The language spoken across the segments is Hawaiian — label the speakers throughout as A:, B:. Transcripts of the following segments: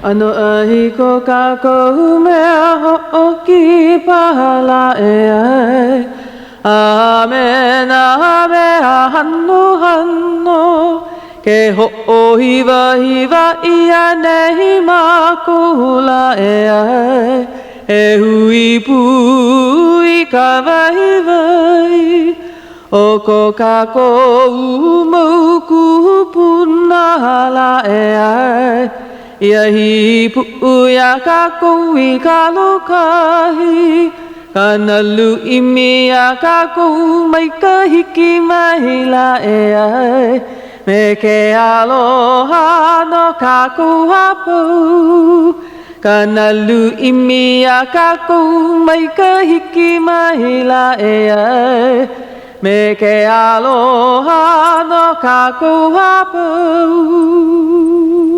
A: Ano ahiko kako mea ho'oki pahala e ai. Amena mea hanno hanno. Ke ho'ohiva hiva ia nehi makula e ai. E hui pui ka vai vai. O ko kako umauku punala e ai. Ia hi pu'uia kako I kalokahi. Kanalu imia kako mai ka hiki mahila e ai. Me ke aloha no kako hapau. Kanalu imia kako mai ka hiki mahila e ai. Me ke aloha no kako hapau.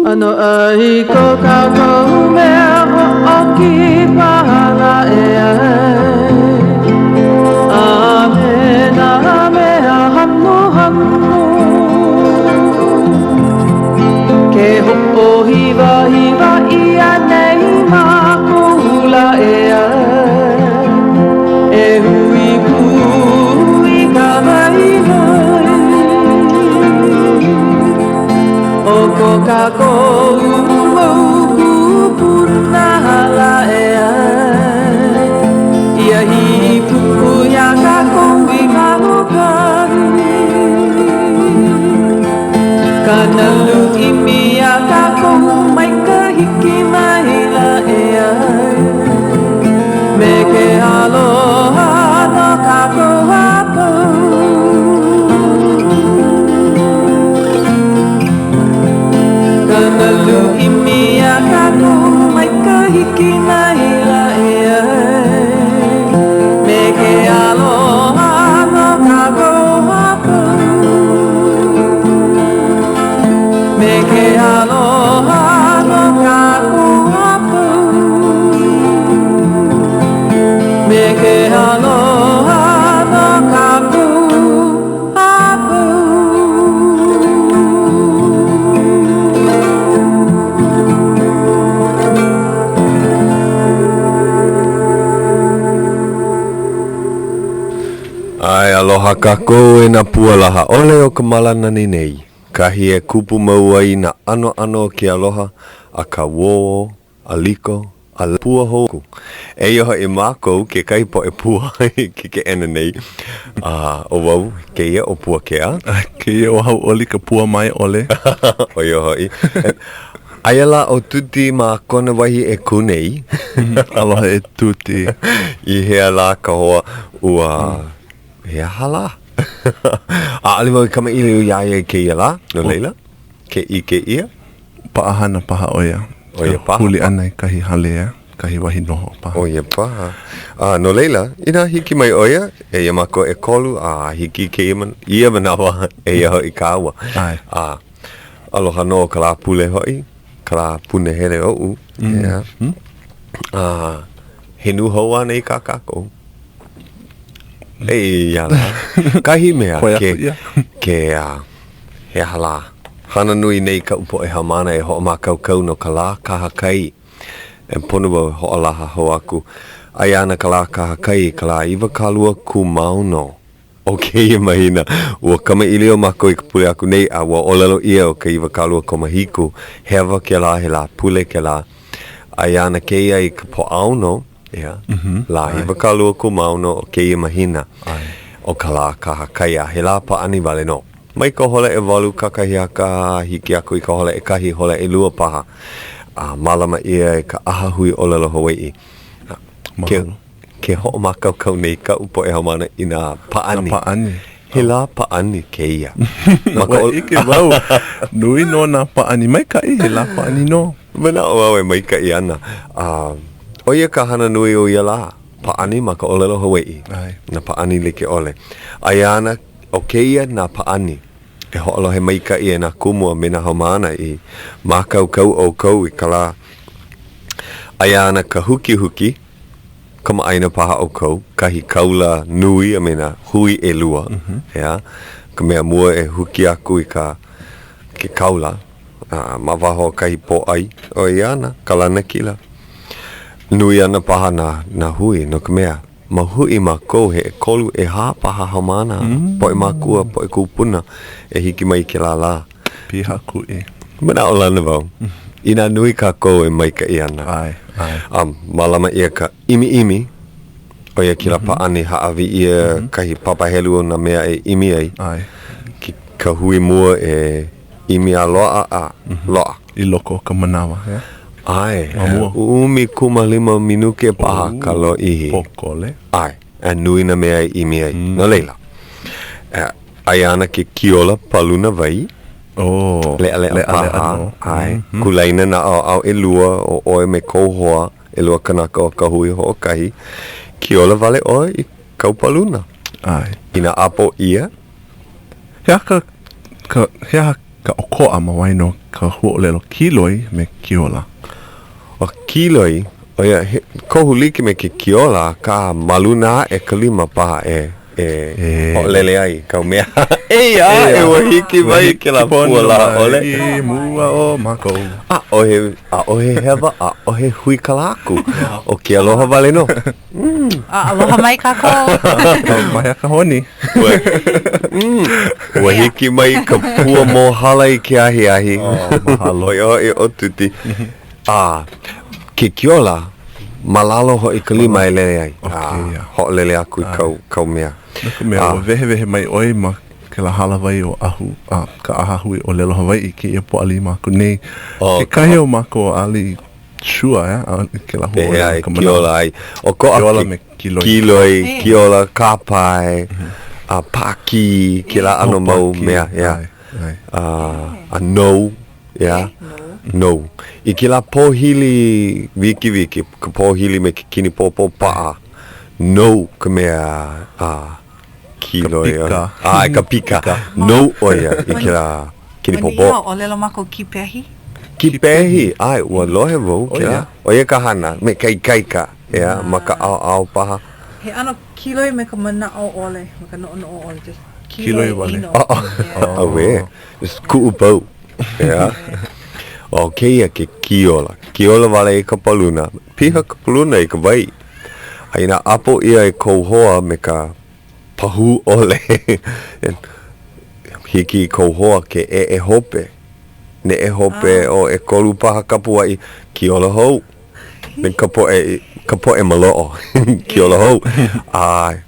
A: Ano ai ko kako mea ho'oki pahala e ai. Amena mea hanno hanno. Ke ho'ohiva hiva ia nei makula e ai. E hui pui ka vai vai. O ko kako umauku punahala e ai. Ia hi pu'uia kako I kalokahi. Kanalu imia kako mai ka hiki mahila e ai. Me ke aloha no kako hapau. Kanalu imia kako mai ka hiki mahila e ai. Me ke aloha no kako hapau. Me ke aloha no kako hapau. Me ke aloha no kako hapau.
B: Ai aloha kako e na pualaha ole o ka malanani nei. Kahi e kupu mau ai na ano ki aloha a ka wo, a liko, a pua hoku. E iho I mākou ke kaipo e pua ki ke ena nei. O wau, ke ia o Puakea.
C: Ke ia o Hauʻoli ka pua mai ole.
B: O iho I. Aiala o Tuti ma kona wahi e kunei.
C: Aloha e Tuti.
B: I hea la ka hoa ua hea hala. Alima kama ili uiaia ke ia la, no leila? Ke ia?
C: Paahana paha oia.
B: Oia paha.
C: Huli ana I kahi halea, kahi wahi noho paha.
B: Oia paha. No leila, ina hiki mai oia, e ia mako e kolu, hiki ke ia manawa, e ia hoi ka aua.
C: Ai.
B: Aloha no ka la pule hoi, ka la punahele ou. Henu hoa nei ka kako. Ei yala. Kahi mea ke he hala. Hana nui nei ka upo e hamana e ho ma kau no ka la kaha kai. E ponu wa ho alaha ho aku. Ai ana ka la kaha kai ka la iwa kalua ku mauno. O ke mahina. Ua kama ilio mako I ka pule aku nei a ua olelo ia o ka iwa kalua ko mahiku. Hewa ke la he la pule ke la. Ai ana ke ia I ka po auno. Yeah. La iwa kalua ku mauno o ke ia mahina. O ka la kaha kai a he la pa ani wale no. Mai ka hole e walu kakahiaka hiki aku I ka hole e kahi hole e lua paha. Malama ia e ka aha hui olelo Hawai'i. Ke ho makau kau nei ka upo e hamana I nga paani.
C: Paani.
B: He la paani ke ia.
C: Maka ike wau. Nui no na paani mai kai he la paani no.
B: Mana o au e mai ka I ana. O ia ka hana nui o ia la. Paani maka olelo Hawai'i. Na paani like ole. Aiana o ke ia na paani. E ho'olo he maika I e na kumua me na homana I makau kau o kau I kala. Aiana ka huki huki. Kama aina paha o kau. Kahi kaula nui a me na hui e lua. Ka mea mua e huki aku I ka ke kaula. mawaho kai po ai o iana kalana kila nui ana paha na hui no kamea mahui ma ko he kolu e ha paha hamana po e makua po e kupuna e hiki mai ke la
C: piha ku e
B: mana o lana vau ina nui ka ko e mai ka iana
C: ai
B: malama ia ka imi o ia kila pa ani haavi ia kahi papahelu o na mea e imi ai ki ka hui mua e imi a loa loa
C: i loko ka manawa
B: ai umi kuma lima minuke paha ka lo ihi
C: pokole
B: ai a nui na mea e imi ai no leila ai ana ke kiola paluna vai le paha ai kulaina na au e lua o oe me kouhoa e lua kanaka o ka hui ho kahi kiola vale oe i kaupaluna ina apo ia
C: hea ka okoa mawaino ka huolelo kiloi me kiola
B: o kiloi o ia kohu like me ke kiola ka maluna e kalima paha o lele ai kau mea e wahiki mai ke la puala ole
C: i mua o mako
B: ohe hewa ohe hui kalaku o ke aloha vale no
D: aloha mai kako
C: mai a ka honi
B: wahiki mai ka pua mo hala i ke ahi mahalo o tuti ke kiola malalo ho i kalima e lele ai ho lele aku i kau mea
C: Naka mea o vehe mai oi ma ke la halawai o ahu ka ahahui o lelo Hawai'i ke ia po ali mako nei ke kahe o mako ali shua ke la hua
B: ai kiola ai o ko
C: kiola me
B: kiloi kiola kapai paki ke la ano mau mea a no no i ke la pohili viki ka pohili me ke kini popo paa no ka mea kiloi ka pika no oia i ke la kini popo
D: o lelo mako kipehi
B: ai ua lohe vau ke la oia ka hana me kai ka ma ka au paha
D: he ano kiloi me ka mana o ole me ka no ole just
C: kiloi wale
B: awe just ku upau o keia ke kiola vale i ka paluna piha ka paluna i ka vai aina apo ia e kouhoa me ka pahu ole hiki kouhoa ke e hope ne e hope o e kolu paha kapua i kiola hou me ka po e maloo kiola hou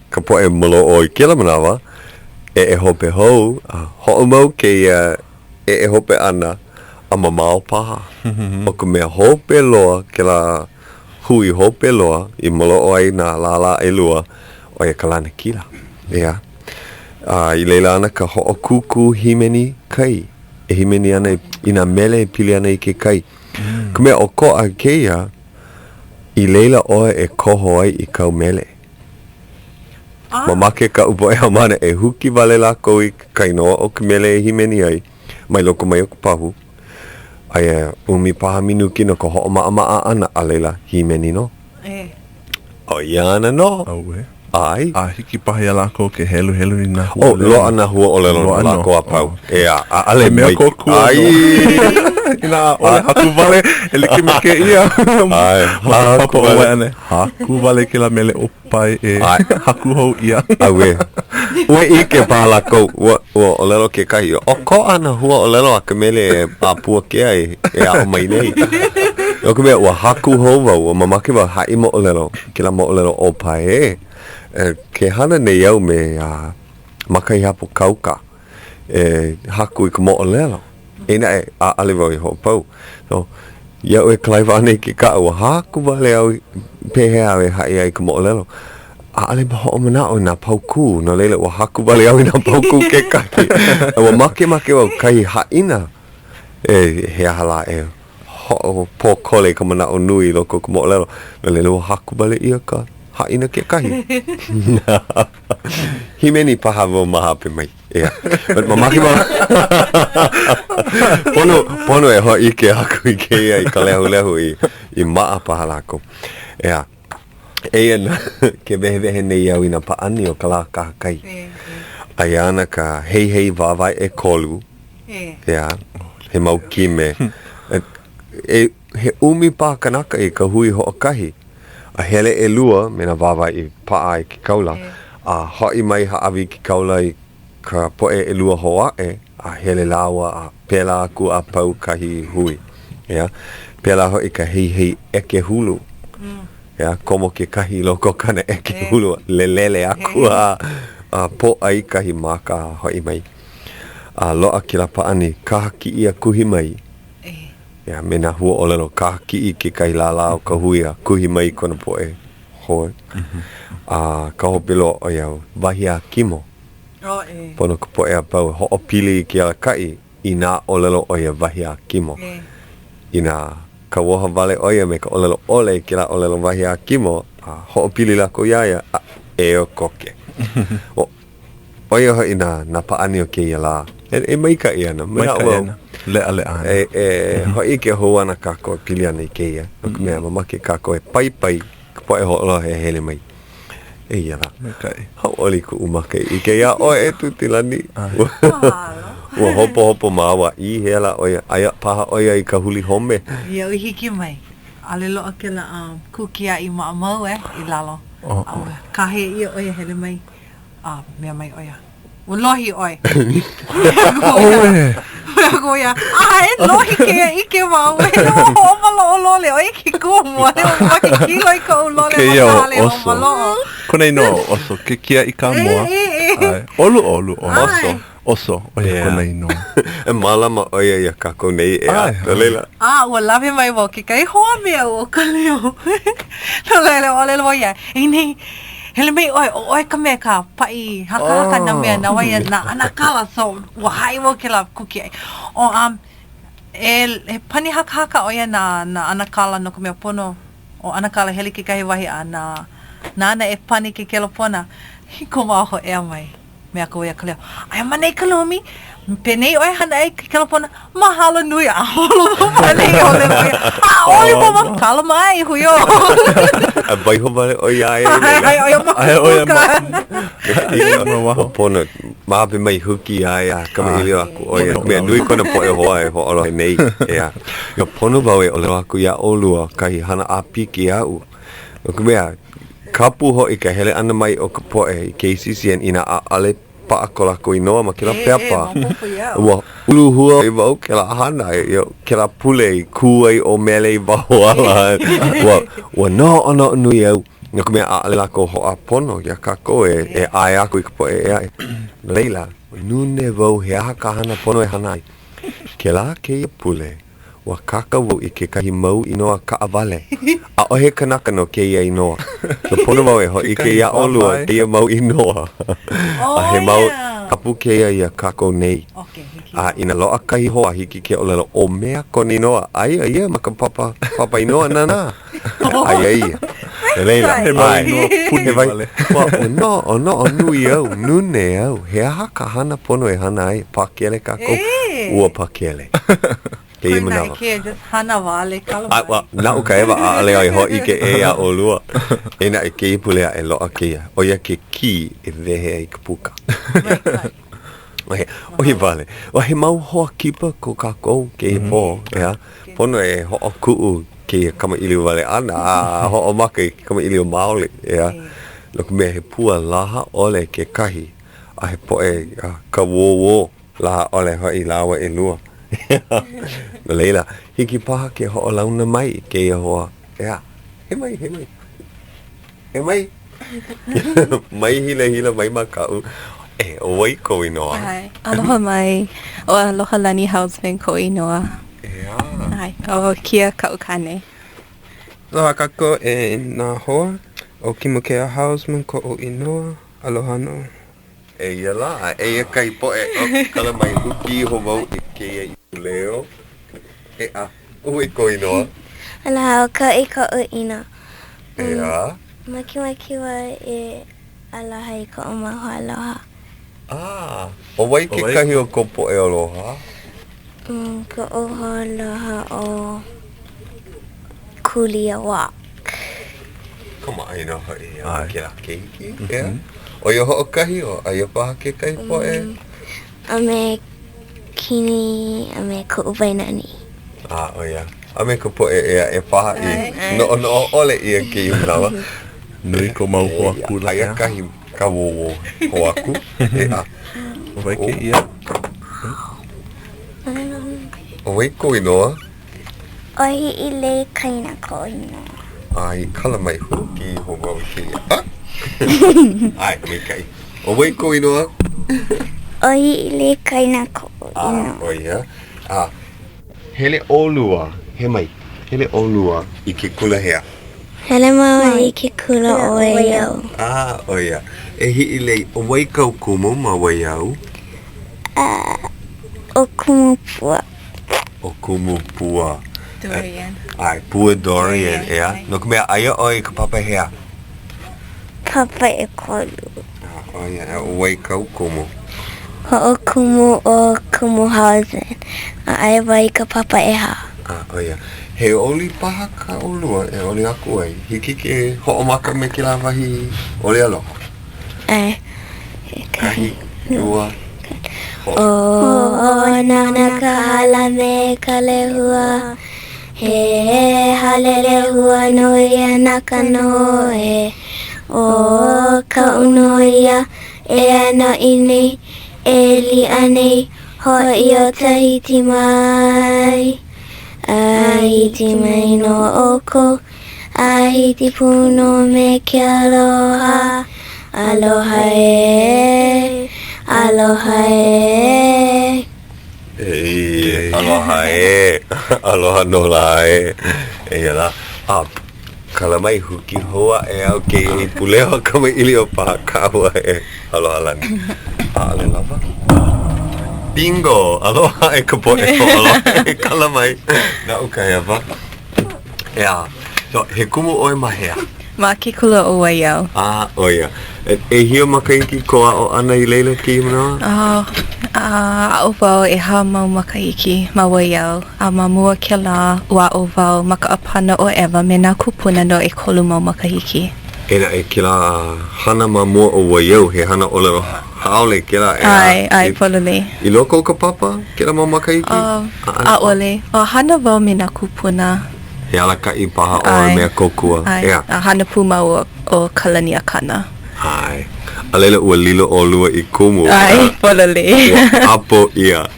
B: ka po e maloo i kila manawa e hope hou ho mau ke e hope ana a mamao paha o ka mea hope loa ke la hui hope loa i maloo ai na lala e lua o e kalana kila i leila ana ka ho'o kuku himeni kai e himeni ana ina mele pili ana i ke kai ka mea o ko a keia i leila oe e koho ai i kau mele mamake ka upo e hamana e huki vale lako i kainoa o ka mele e himeni ai mai loko mai o ka pahu ai umi paha minuki no ka ho'o maa ana a leila himeni no o iana no ai
C: hiki pahi alako ke helu i na
B: hua loa ana hua o lelo lako a pau a ale
C: mea
B: mai
C: kokua ina ole haku vale e like me ke ia haku vale haku vale ke la mele opai e haku hou ia
B: awe ue ike paha lako o lelo ke kahi o ko ana hua o lelo a ka mele a Puakea e a mai nei o ka mea ua haku hou wau o mamake wa hai mo o lelo ke la mo o lelo opai ke hana nei au me makai hapo kauka haku i ka mo o lelo ina a alewau i ho pau so iau e kalaiwa ane ke ka ua haku vale au pehe au e hai ai ka mo o lelo a ale ma ho mana o na pau ku no leila ua haku vale au i na pau ku ke kaki ua make wau kai haina he hala ho po kole ka mana o nui loko ka mo o lelo no leila ua haku vale ia ka haina ke kahi himeni paha vo maha pe mai but mamaki ma pono e ho ike aku ike ai ka lehu i maa paha lako na ke vehe nei au ina pa ani o ka la kahakai ai ana ka hei vavai e kolu he mau kime. He umi pā kanaka I ka hui ho'okahi. A hele e lua, me na wawa I paa I ki kaula. A hoi mai haawi ki kaula I ka poe e lua Hawaii. A hele lawa a pela aku a pau kahi hui. Yeah. Pela hoi ka hei eke hulu. Yeah. Komo ke kahi loko kana eke hulu. Lelele aku a po ai kahi maka hoi mai. A loa ki la paani kaha ki ia kuhi mai. Yeah, me na hua olelo kaha ki I ke kai la o ka hui a kuhi mai kona poe. Hoi. Ka hopilo o iau wahi a kimo. Pono ka poe a pau ho'opili ki a kai I nā olelo o ia wahi a kimo. I nā ka woha wale o ia me ka olelo ole ki la olelo wahi a kimo. Ho'opili la ko iaia e o koke. O ia hoi nā paani o ke ia la. E mai ka ia na.
C: Mai ka ia na. Lea ana.
B: Hoi ke ho ana kako pili ana I ke ia. Nuku mea mamake kako e pai ka poe ho'olo he hele mai. E ia la.
C: Mai ka I.
B: Hauʻoli ku umake I ke ia o e tuti lani. Ua hopo mawa I hela o ia. Aia paha o ia I ka huli home.
D: Ia ui hiki mai. Ale loa ke la kukia I maamau I lalo. Kahe ia o ia hele mai. Mea mai o ia. Ua lohi oi. Ko ia. Lohi ke ia ike mau. E no ho'omalo o lole o iki kumua. E o maki kilo I ka ulole matale o malo.
C: Konei no oso. Ke kia I ka mua. Olu. Oso. Oia konei no.
B: E malama o ia kako nei e a. Leila.
D: Ua lawe mai wo ke kai hoa mea o Ka Leo. Leila o lelo ia. E nei. Hele mai oi ka mea ka pai haka na mea na waia na anakala so wahai wo ke la kuki ai. O e pani haka oia na anakala no ka mea pono o anakala hele ke kahi wahi a na ana e pani ke kelopona hiko maho ea mai mea ka oia Ka Leo. Ai manei ka lomi penei oi hana e ke kelopona mahalo nui a holo manei o le mai. Oi mama kala mai huyo.
B: Bai ho vale o ia e.
D: Ai
B: Pono mape mai huki ai a kama ilio aku o ia. Mea nui kona poe hoa e ho olo nei. Ea. Ia pono vau e ole aku ia olua kahi hana a piki au. Oku mea kapu ho I ka hele ana mai o ka poe I KCCN ina a ale paakola ko inoa ma kila peapa. Ua ulu hua I wau ke la hana ke la pule kuai o mele I wau ala. Ua no nui au. Nga kumea a ale lako ho a pono ia kako e ai aku I ka poe e ai. Leila, nune wau he aha ka hana pono e hanai. Ke la ke ia pule. Ua kaka wau I ke kahi mau inoa ka avale. A ohe kanaka no ke ia inoa. No pono wau e ho I ke ia olua ke ia mau inoa. A he mau kapu ke ia kako nei. A ina loa kahi hoa hiki ke olelo o mea koni inoa. Aia ia maka papa inoa nana. Aia ia. Leila,
C: he mau inoa puni vale.
B: No, nui au, nune au. He aha ka hana pono e hana ai. Pakele kako. Ua pakele. Ke ima nawa.
D: Ke hana wale kalo mai.
B: Na uka ewa a alea I ho I ke e a o lua. Ena e ke ipulea e loa ke ia. O ia ke ki e vehe I ka puka. Ohi vale. O he mau hoa kipa ko kako ke I po. Pono e ho o kuu ke kama iliu vale ana. Ho o maka kama iliu maole. Loko mea he pua laha ole ke kahi. A he po e ka wo laha ole ho I lawa e lua. Leila, hiki paha ke ho launa mai ke ia hoa. He mai. Mai hila mai makau. O wai ko inoa.
E: Hai, aloha mai. O aloha lani houseman ko inoa. Hai, o kia kaukane.
F: Aloha kako e nā hoa. O Kimokea houseman ko o inoa. Aloha no.
B: E ia la, e ia kai po e kala mai huki ho wau I ke ia I leo. O wai ko inoa.
G: Aloha, ka I ka o ina. Maki wa e aloha I ka o maho aloha.
B: O wai ke kahi o kopo e aloha?
G: Ka o aloha o kulia wak.
B: Kama aina hoi ke la keiki. O ia ho o kahi o aia paha ke kahi po e?
G: A me kini a me ko uvainani.
B: Oh ia. Ame ko po e paha I. No ole ia ki lawa.
C: Nui ko mau hoaku la
B: Ia kahi ka wo hoaku.
C: Vai ke ia.
B: Oi ko inoa.
G: Ohi I le kaina ko ino.
B: Ai kala mai hu ki ho wa ki. Ai me kai. Oi ko inoa.
G: Ohi I le kaina ko ino.
B: Oh ia. Hele olua. He mai. Hele olua I ke kula hea.
G: Hele mawa I ke kula o e au.
B: Oh ia. E hi I le o wai kau kumu ma wai au.
G: O kumu pua.
B: O kumu pua.
E: Dorian.
B: Ai, pua Dorian, ea. No ka mea aia oi ka papa hea.
G: Papa e kolu.
B: Oh ia, o wai kau kumu.
G: Ho o kumu hausen. A ai wai ka papa e ha.
B: Oh ia. He oli paha ka olua, e oli aku ai. Hiki ke ho'omaka me ki la wahi oli alo.
G: Ai.
B: Kahi, ua.
G: O nana ka hala me ka lehua. He halele hua noia naka noe. O ka unoia e ana ini e li anei hoi o tahiti mai. Ahiti mai no oko, ahiti puno me ke aloha. Aloha e, aloha e.
B: Ei, aloha e. Aloha no la e. E la. Kala mai huki hoa e au ke I puleo ka mai ili o paha kaua e. Aloha lani. Ale lava. Bingo! Aloha e ka po e ko aloha e kala mai. Na uka e ava. Ea. So, he kumu oi mahea.
E: Ma ke kula o wai au.
B: O ia. E hio makaiki ko o ana I leila ki mana?
E: A o wau e ha mau makaiki ma wai au. A ma mua ke la ua o wau maka apana o ewa me nā kupuna no e kolu mau makahiki.
B: Ena e ke la hana ma mua o wai au he hana o lero haole ke la
E: Ai, polole.
B: I loko ka papa? Ke la mau makaiki?
E: A ole. O hana wau me nā kupuna.
B: He ala ka I paha o mea kokua.
E: Ai, a hana puma o kalani a kana.
B: Ai. A leila ua lilo o lua I kumu.
E: Ai, polole.
B: Ua apo ia.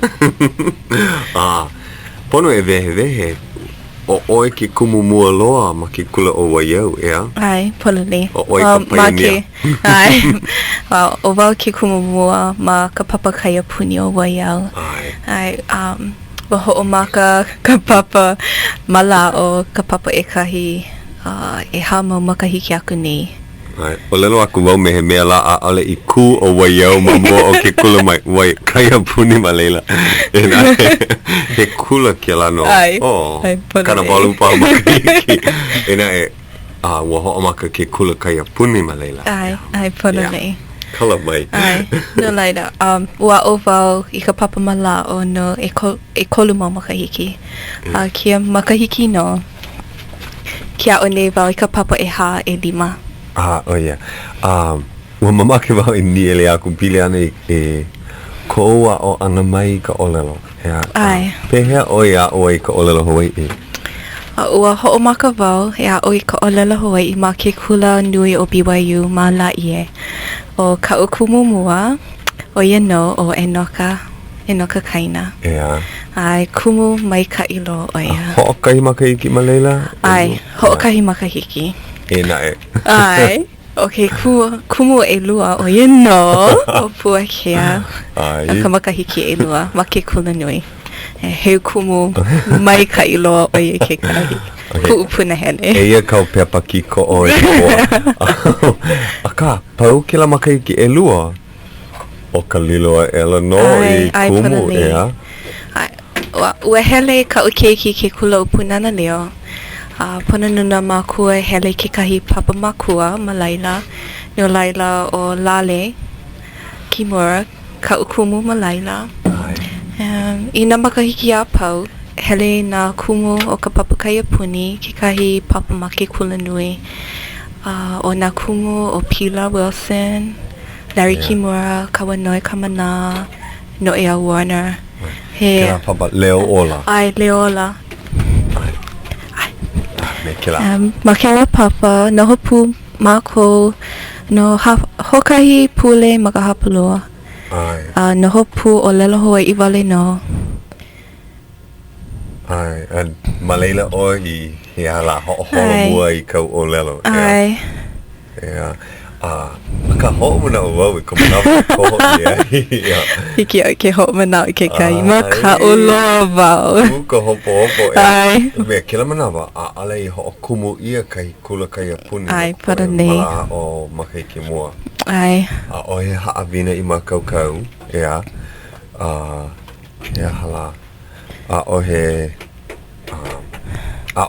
B: Pono e vehe. O oi ke kumu mua loa ma ke kula o waiau, ea?
E: Ai, polole.
B: O oi ka paiamia.
E: Ai. O wau ke kumu mua ma ka papa kaya puni o waiau. Ai, wa ho'omaka ka papa mala o ka papa e kahi e ha mau makahiki aku nei.
B: Ai, o lelo aku wau me he mea la a ale I ku o waiau ma mua o ke kula mai wai kaya puni ma leila. E na he kula ke la no.
E: Ai,
B: kana walu pa makahiki. E na wa ho'omaka ke kula kaya puni ma leila.
E: Ai, polole.
B: Kala mai.
E: Ai, no laila. Ua o wau I ka papa mala o no e kolu mau makahiki. Kia makahiki no. Kia o nei wau I ka papa e ha e lima.
B: O ia. Ua mamake wau I ni ele aku pile ana e koua o ana mai ka olelo.
E: Ai.
B: Pehea oi a oi ka olelo Hawai'i.
E: Ua ho'omaka wau e a oi ka olelo Hawai'i ma ke kula nui o BYU ma la ie. O ka ukumu mua, o ia no o e noka kaina.
B: Ea.
E: Ai, kumu mai ka ilo o ia.
B: Ho'okahi makahiki ma leila?
E: Ai, ho'okahi makahiki.
B: E na e.
E: Ai, okay, kumu e lua o ia no o Puakea.
B: Ai.
E: Ka makahiki e lua, ma ke kula nui. He kumu mai ka ilo o ia ke kahi. Ku upuna hele.
B: E ia kau pepa ki ko o e koa. Aka, pau ke la makahiki e lua? O ka liloa e la no I kumu ea?
E: Ua hele ka ukeiki ke kula upunana leo. Pona nuna makua hele ke kahi papa makua ma laila. No laila o lale kimura ka ukumu ma laila. I na makahiki a pau. Hele na kumu o ka papa kaya puni ke kahi papa ma ke kula nui. O na kumu o Pila Wilson, Larry Kimura, Kawanoi Kamana, Noea Warner. He.
B: Kela papa leo ola.
E: Ai leola.
B: Me kela.
E: Makela papa no hopu mako no hokahi pule makahapulua.
B: Ai.
E: No hopu o lelo Hawai'i wale no.
B: Ai. And Malela o I hala ho'oholo mua I kau o lelo.
E: Ai.
B: Yeah. Ka ho'o mana o wau I ka manawa ko ia.
E: Hiki o ke ho'o mana o ke kai. Ma ka uloa wau.
B: Ka hopo
E: Ai.
B: Me kila manawa a ale I ho'o kumu ia kai kula kai a puni.
E: Ai, para nei.
B: Mala o makai ki mua.
E: Ai.
B: A o he haawina I makau kau. Ea. Ea hala. A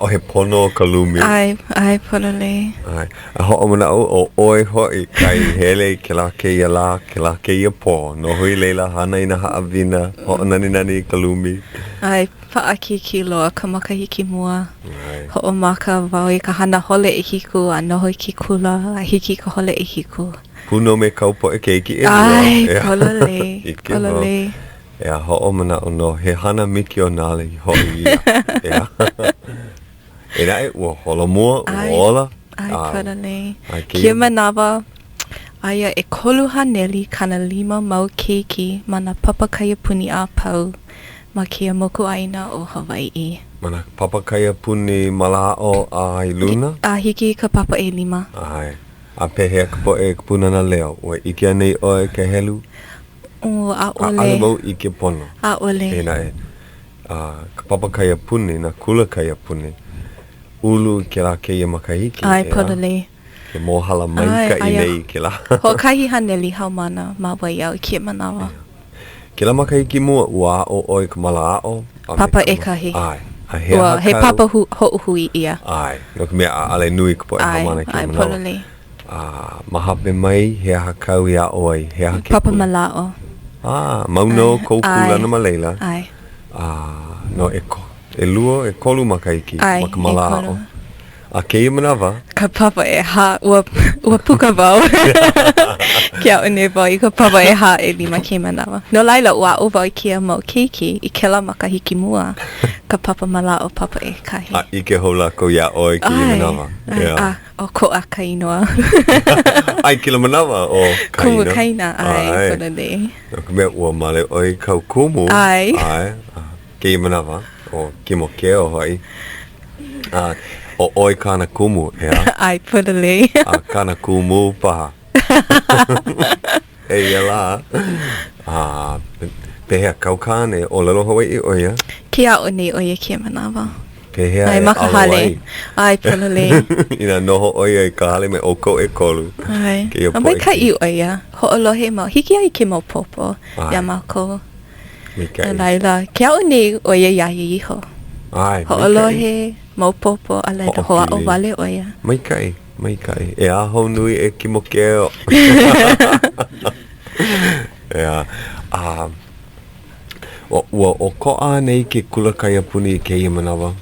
B: o he pono kalumi.
E: Ai, polole.
B: Ai. A ho'o mana o oe hoi kai hele ke la ke ia la, ke la ke ia po. No hui leila hana I na haawina. Ho'o nani kalumi.
E: Ai, paaki ki loa ka makahiki mua.
B: Ai.
E: Ho'o maka wau I ka hana hole I hiku a noho I ki kula a hiki ka hole I hiku.
B: Puno me kaupo e keiki e
E: Ai, polole. Polole.
B: Ea ho'o mana o no he hana miki o nale hoi ia. Ea. E nae ua holo mua, ua ola.
E: Ai, polole.
B: Ai,
E: Kia manawa, aia e kolu haneli kana 5 mau keiki mana papakaya puni a pau ma kia moku aina o Hawai'i.
B: Mana papakaya puni malao a Luna?
E: A hiki ka papa e 5.
B: Ai. A pehea ka po e puna na leo. Ua ike nei oe ke helu.
E: O a
B: A ale
E: ole.
B: mau ike pono.
E: A ole.
B: E nae. Ka papakaya puni na kula kaya puni. Ulu ke la ke ia makahiki.
E: Ai,
B: ea.
E: polole.
B: Ke mohala mai ka I nei ke la.
E: Ho kahi haneli hau mana ma wai au kia manawa.
B: Ke la makahiki mua ua o oe ka malao.
E: Papa e kahi.
B: Ai. A
E: Ua, he
B: hakau.
E: papa ho hui ia.
B: Ai. No ka mea a ale nui ka po e
E: Ai,
B: hamana ki
E: ai,
B: manawa.
E: polole.
B: Mahape mai he hakau ia oe. He hake
E: Papa
B: puni.
E: malao.
B: Mauno kou
E: Ai.
B: kula na malela.
E: Ai.
B: No e lua e kolu makaiki.
E: Ai,
B: Maka
E: e
B: malao.
E: kolu.
B: A ke ia manawa.
E: Ka papa e ha, ua puka wau. Kia o ne wau I ka papa e ha e 5 ke manawa. No laila ua o wau I kia mau keiki I ke la makahiki mua. Ka papa malao papa e kahi.
B: Ike hola ko ia oe ki ia manawa.
E: Ai, o ko a kainoa.
B: Ai ki la manawa o kaina.
E: Kumu kaina, ai, polole.
B: No ka mea ua male oe kau kumu.
E: Ai.
B: Ke ia manawa. O ki mo ke o hoi. O oe kana kumu, ea.
E: Ai, polole.
B: Kana kumu paha. E ia la. Pehea kaukane o lelo Hawai'i o ia.
E: Kia o nei o ia kia manawa.
B: Pehea
E: Ai,
B: e
E: makahale. Ai, polole.
B: Ina noho o ia I ka hale me oko e kolu.
E: Ai.
B: Ke ia
E: A mai
B: poe
E: ka
B: ki.
E: I o ia. Ho'olohe mau. Hiki ai ke mau popo.
B: Ai.
E: Ia mako.
B: Mika
E: No laila. Kia o nei o ia ia iho.
B: Ai,
E: Ho'olohe mau popo a laila hoa o wale o ia.
B: Maikai. E aho nui e kimo keo. Ea. O ko'a nei ke kula kaya puni I ke ia manawa.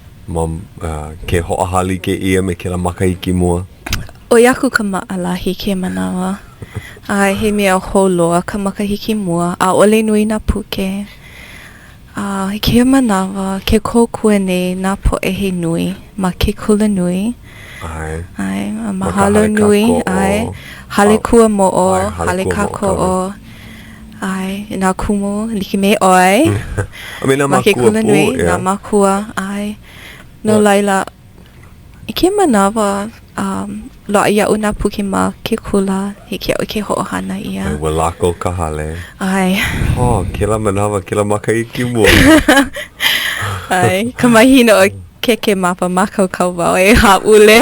B: Ke ho'ahali ke ia me ke la makaiki mua.
E: O yaku ka maalahi ke manawa. Ai, he mea holoa ka makahiki mua. A ole nui na puke. Ke manawa, ke kōkua nei nā po e he nui. Ma ke kula nui.
B: Ai.
E: Ai,
B: Ma ka
E: mahalo
B: hale
E: nui.
B: kako o-
E: Ai, hale kua mo o.
B: Ai,
E: Hale
B: hale kua mo o
E: kako
B: kawa.
E: o. Ai, nā kumu, like me oi.
B: A me nā
E: Ma ke
B: makua
E: kula
B: pu,
E: nui, nā
B: ea.
E: makua. Ai, no laila. I ke manawa, loa ia una puke ma ke kula. He ke o ke ho'ohana ia.
B: Ai, wa lako ka hale.
E: Ai,
B: Ke la manawa, ke la makaiki mua.
E: ai, ka mahina o ke mapa makaukau wau e haʻule.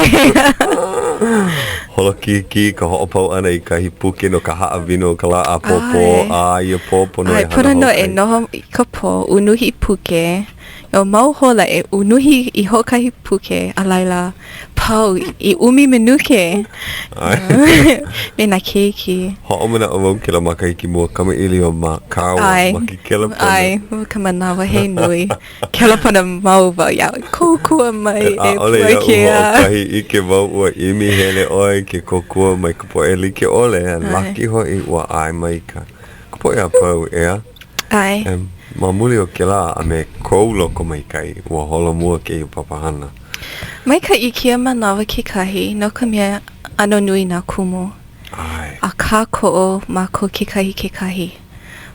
B: Hola ki ka ho'opau ana I kahi puke no ka haʻawino ka la a popo. Ia popo no
E: Ai,
B: e hana
E: pura no
B: hokai.
E: e noho I ka po, unuhi puke. O mau hola e unuhi I hokahi puke a laila pau I umi menuke.
B: Ai.
E: Me na keiki.
B: Ho'omana o mau ke la makaiki mua kama ili o ma kawa
E: Ai,
B: ma ki kela pona.
E: ai, ka manawa he nui. Kela pana mau wau iau. Kōkua mai e
B: Ole ia
E: puakea.
B: ua o kahi ike wau ua imi hele oe ke kokua mai ka poe like ole. Laki hoi ua ai mai ka. Ka poe a pau ea.
E: Ai,
B: Ma muli o ke la a me kou loko mai kai ua holo mua ke iu papahana.
E: Mai ka i kia manawa ke kahi, no ka mea ano nui nā kumu.
B: Ai.
E: A kā ko'o mako ke kahi.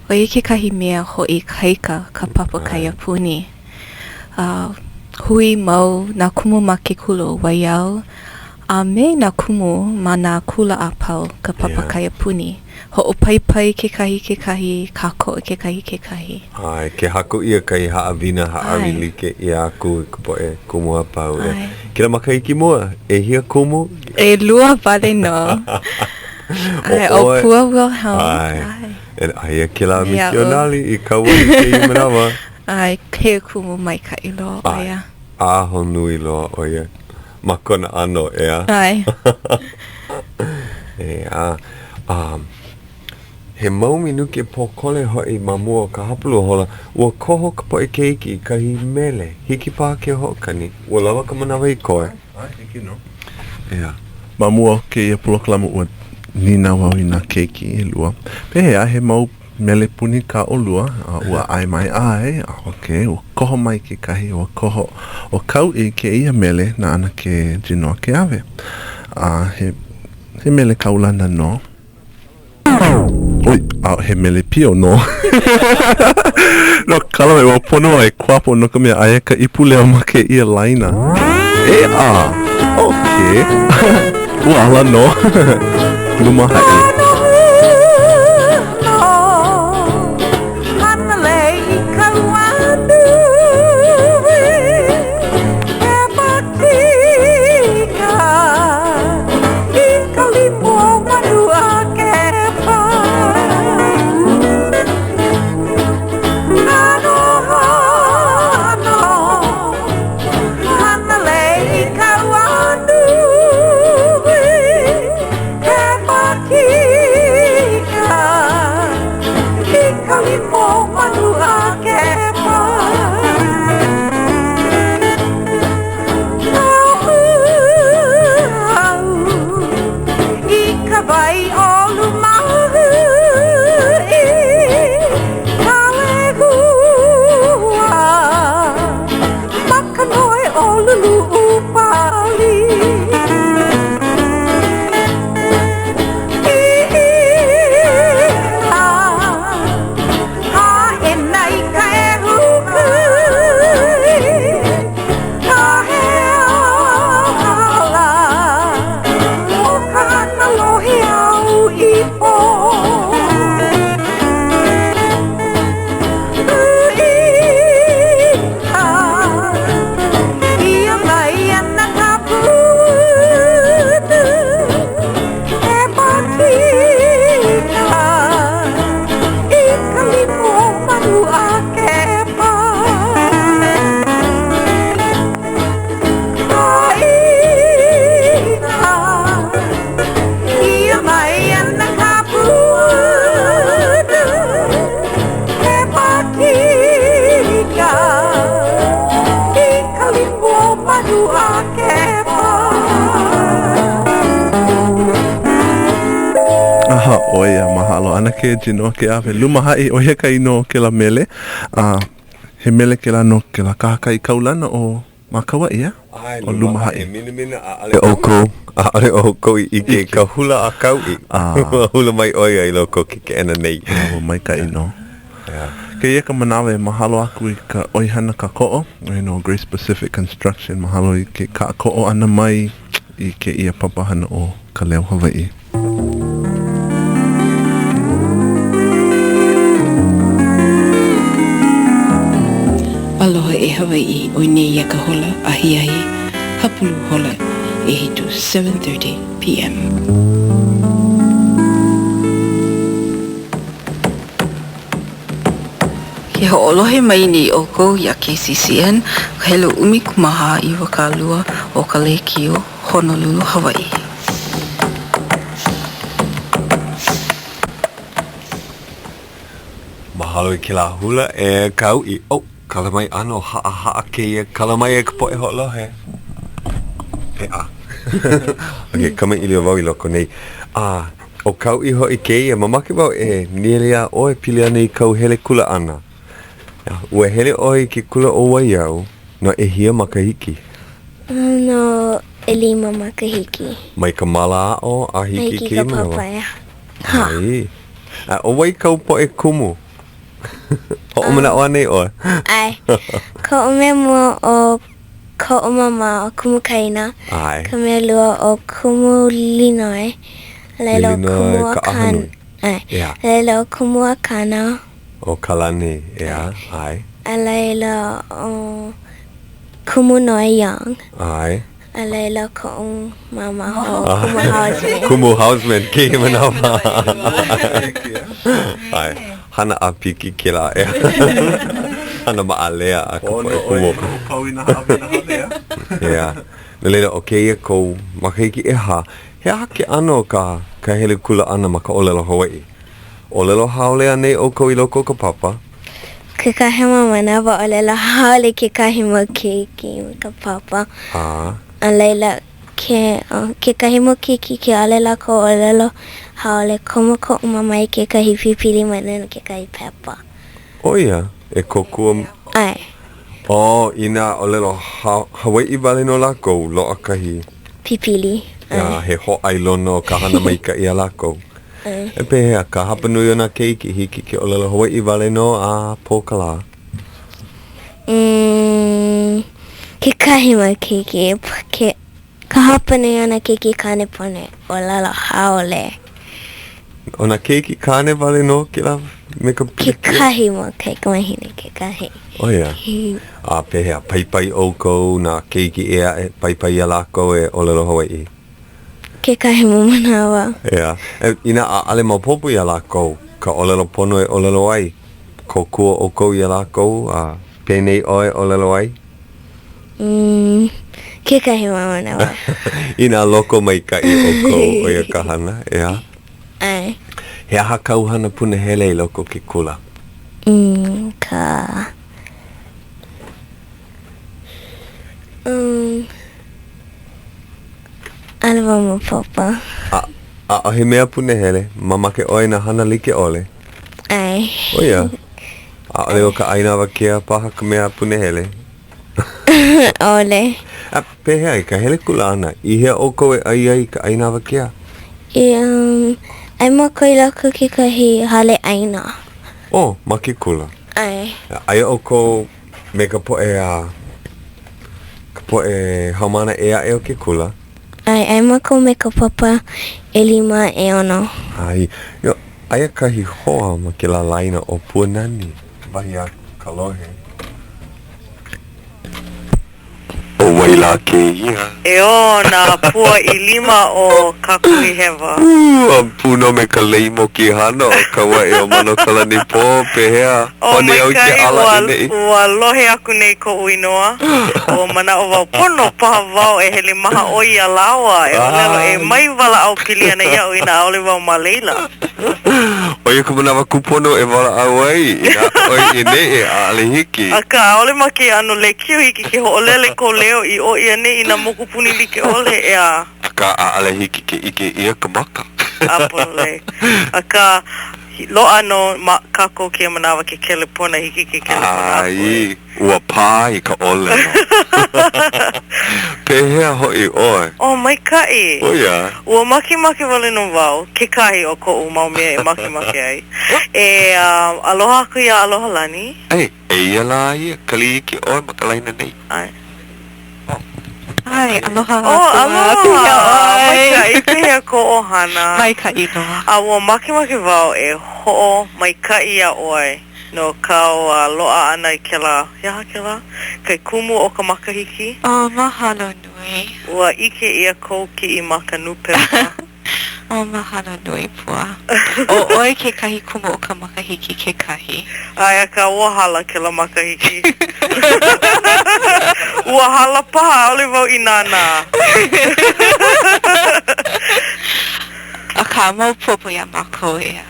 E: O i ke kahi mea ho i kaika ka papa kaia puni. Hui mau nā kumu ma ke kulo waiau. A me nā kumu ma nā kula a pau ka papa kaia puni. Ho o pai ke kahi, ka ko'o ke kahi.
B: Ai, ke hako ia kai haawina haawili ke ia aku i kupo e kumu a pau e. Kira maka iki mua, e hia kumu?
E: E lua vale no. Ai, o pua Wilhelm.
B: Ai. Ai, ke la misionali i kaua i ke i manawa.
E: Ai, ke kumu mai ka i loa oia.
B: Aho nui loa oia. Makona ano ea.
E: Ai.
B: He maumi nuke pokole hoi mamua ka hapulu hola. Ua koho ka po e keiki kahi mele. Hiki pā ke hokani. Ua lawa ka manawa i koe.
C: Ai, hiki no.
B: Ea.
C: Mamua ke ia pulokalamu ua nina wau i nā keiki e lua. Pehea he mau mele puni ka o lua. Ua ai mai ai. Ok, ua koho mai ke kahi. Ua koho o kau i ke ia mele na ana ke jinoa ke ave. He mele kaulana no. Oi, he mele pio no. No, kalame ua pono ai kwapo no ka mea aia ka ipu leo ma ke ia laina. Ok. Ua ala no. Luma hai. Oia, mahalo ana ke jinoa ke ave. Luma hai o heka ino ke la mele. He mele ke la no ke la kahaka i kaulana o makawa ia. O luma hai.
B: Mina ale oko. Ale oko i ke ka hula a kau i. Hula mai oia i loko ke ena nei.
C: Mai ka ino. Ke ia ka manawe mahalo aku i ka oihana ka ko'o. Grace Pacific Construction. Mahalo i ke ka ko'o ana mai i ke ia papahana o Ka Leo Hawaiʻi.
H: Aloha e Hawai'i o nei ia ka hola ahiahi hapulu hola e hitu 7:30 p.m. Ke ho'olohe mai ni oko ia KCCN hele umikumaha i wakalua o ka lekio Honolulu, Hawaii.
B: Mahalo i ke la hula e kau i kalamai ano ha'a ke ia kalamai e kapo e ho'olohe. Ok, kama ili o wau i loko nei. O kau i ho i ke ia, mamake wau e nielia o e pili ana i kau hele kula ana. Ua hele oi ke kula o waiau no e hia makahiki.
G: No, 5 makahiki.
B: Mai ka mala o a hiki
G: Hiki
B: ke
G: ka
B: manawa.
G: papaya.
B: Ai. O wai kau po e kumu. Ho o mana o nei o.
G: Ai. Ko o mea mua o ko o mama o kumu kaina.
B: Ai.
G: Ka mea lua o kumu linoe. Leila o kumu
B: Linoe ka
G: akana.
B: ahanui.
G: Ai.
B: Yeah.
G: Leila o kumu akana.
B: O kalani, yeah, ai.
G: A leila o kumu noe young.
B: Ai.
G: A leila ko o mama o kumu houseman.
B: Kumu houseman ke manawa. Ai. Hana a piki ke la e. Hana maalea a ka po e kumu.
C: Pauina hawina halea.
B: Yeah. Nalena o keia kou makahiki e ha. He hake ano ka hele kula ana ma ka olelo Hawai'i. Olelo haolea nei o kou I loko ka papa.
G: Ke kahi mamana wa o leila haole ke kahi mo keiki ka papa.
B: Ah.
G: A leila ke kahi mo keiki ke alela ko o lelo haole komo ko umamai ke kahi pipili manana ke kahi pepper.
B: O ia. E kokua.
G: Ai,
B: O ina olelo Hawai'i vale no lako loa kahi.
G: pipili.
B: Ia he ho ailono ka hana mai ka ia lako. E pehea ka hapanui ona keiki hiki ke olelo Hawai'i vale no a pokala.
G: Ke kahi mo keiki ke ka hapane ana keiki kane pone o lalo haole.
B: Ona keiki kane vale no ke la me ka
G: Ke kahi mo keiki mahine ke kahi.
B: O ia. A pehea paipai o kou na keiki ea e paipai a lako e olelo Hawai'i.
G: Ke kahi mo manawa.
B: Ia. Ina a ale maupopu i a lako ka olelo pono e olelo ai. Ko kua o kou i a lako a penei oe olelo ai.
G: Ke kahi mo manawa.
B: Ina loko mai ka I o kou o ia kahana. Ia.
G: Ai.
B: He aha kauhana punahele I loko ke kula.
G: Ka... Alwa mo papa.
B: A he mea punahele, mamake oe na hana like ole.
G: Ai.
B: O ia. A ole o ka ainawa kea paha ka mea punahele.
G: Ole.
B: A pehea I ka hele kula ana. I hea o koe ai ka ainawa kea.
G: Ai mo koi lako ke kahi hale aina.
B: O, ma ke kula.
G: Ai.
B: Ai o ko me ka poe a... Ka poe haumana ea e o ke kula.
G: Ai mo ko me ka papa 5 e ono.
B: Ai, yo, aia kahi hoa ma ke la laina o puanani. Wahi a kalohe. O waila ke ia.
D: E o nā pua I 5 o kakui hewa.
B: A puno me ka leimo ki hana o ka wai o mano kalani po pehea.
D: O
B: Hone au ke
D: maikai
B: ala nei.
D: ua lohe aku nei ko uinoa. O mana o wau pono paha wau e hele maha o I a lawa. E o lelo e mai wala au pili ana iau I nā ole wau ma leila.
B: O ia ka manawa kupono e wala au ai. Ina oi I ne e a ale hiki.
D: A ka ole ma ke anu le kiu hiki ke ho olele ko leo I o ia nei I nā moku puni like ole e a.
B: Ka a ale hiki ke ike ia ka maka.
D: Apole. A ka loa no kako ke manawa ke kele pona hiki ke kele pona.
B: Ai, ua pā I ka ole. Pehea hoi oe.
D: O mai kai.
B: O ia.
D: Ua maki wale no wau. Ke kahi o ko u mau mea e maki ai. E aloha aku ia aloha lani.
B: Ei, ia la ia. Kali iki oe makalaina nei.
D: Ai.
E: Ai, aloha.
D: Aloha. Mai kai pehea ko o hana.
E: Mai ka ino.
D: A ua maki wau e ho'o mai kai ia oe. No kau loa ana I kela. Iaha kela. Kai kumu o ka makahiki.
E: O, mahalo nui.
D: Ua ike ia kou ki I maka nupepa.
E: O, mahalo nui pua. O, oi ke kahi kumu o ka makahiki ke kahi.
D: Ai, a ka ua hala kela makahiki. Ua hala paha, ole wau I nāna.
E: A ka mau popo ia mako ea.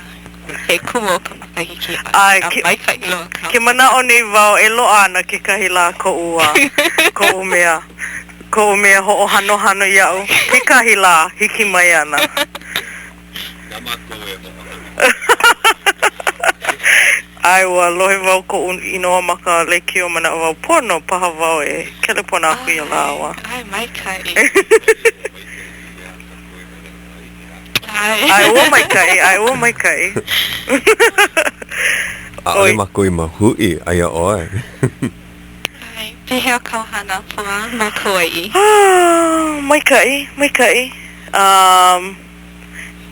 E: He kumu o ka makahiki.
D: Ai,
E: mai ka ilo ka.
D: ke mana o nei wau e loa ana ke kahi la ko ua. Ko u mea. Ko u mea ho o hano iau. Ke kahi la, hiki mai ana.
I: Ai ua lohe wau ko inoa maka le kio mana wau pono paha wau e kele pona aku ia lawa.
E: Ai, mai kai.
I: Ai ua mai kai.
B: Ale makui mahui aya oe.
E: Ai, pehea kauhana pua makoi.
I: Mai kai.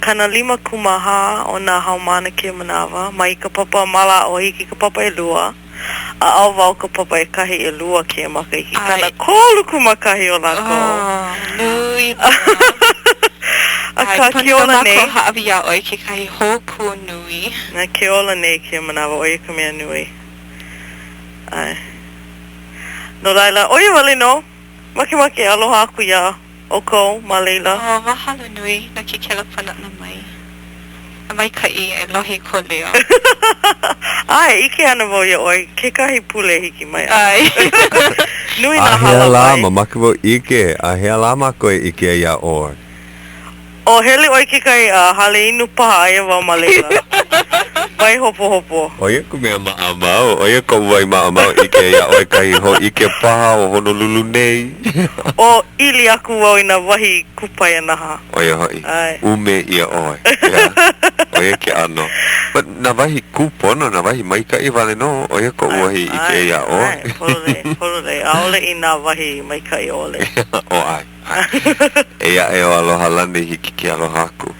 I: Kana 5 kumaha o nā haumana ke manawa, mai ka papa mala o hiki ka papa e lua, a au wau ka papa e kahi e lua ke makahiki, kana kolu kumakahi o lako.
E: Nui.
I: A ka ke ola nei.
E: Ai, pono haawi a oi ke kahi hoku nui.
I: Na ke ola nei ke manawa, oia ka mea nui. Ai. No laila, oia wale no, make aloha aku ia. Oko, Malela.
E: Mahalo nui, na ke kela pana na mai. A mai kai e lohe ko leo.
I: Ai, ike ana wau ia oi, ke kahi pule hiki mai.
E: Ai.
I: Nui na
B: A hea
I: hala
B: la
I: mai.
B: ma makavo ike, a hea la ma koe ike ia oe.
I: O hele oi ke kai hale inu paha aia wau Malela. Vai hopo.
B: Oia ku mea maamau, oia ko wai maamau ike ia oe kahi ho ike paha o Honolulu nei.
I: O ili aku wau ina wahi kupai anaha.
B: Oia hoi,
I: Ai.
B: ume ia oe. Oia ke ano. But na wahi kupono, na wahi maikai wale no, oia ko wahi ike ia oe.
I: Polole, aole ina wahi mai kai ole.
B: O ai. Eia e o aloha lani hiki ki aloha aku.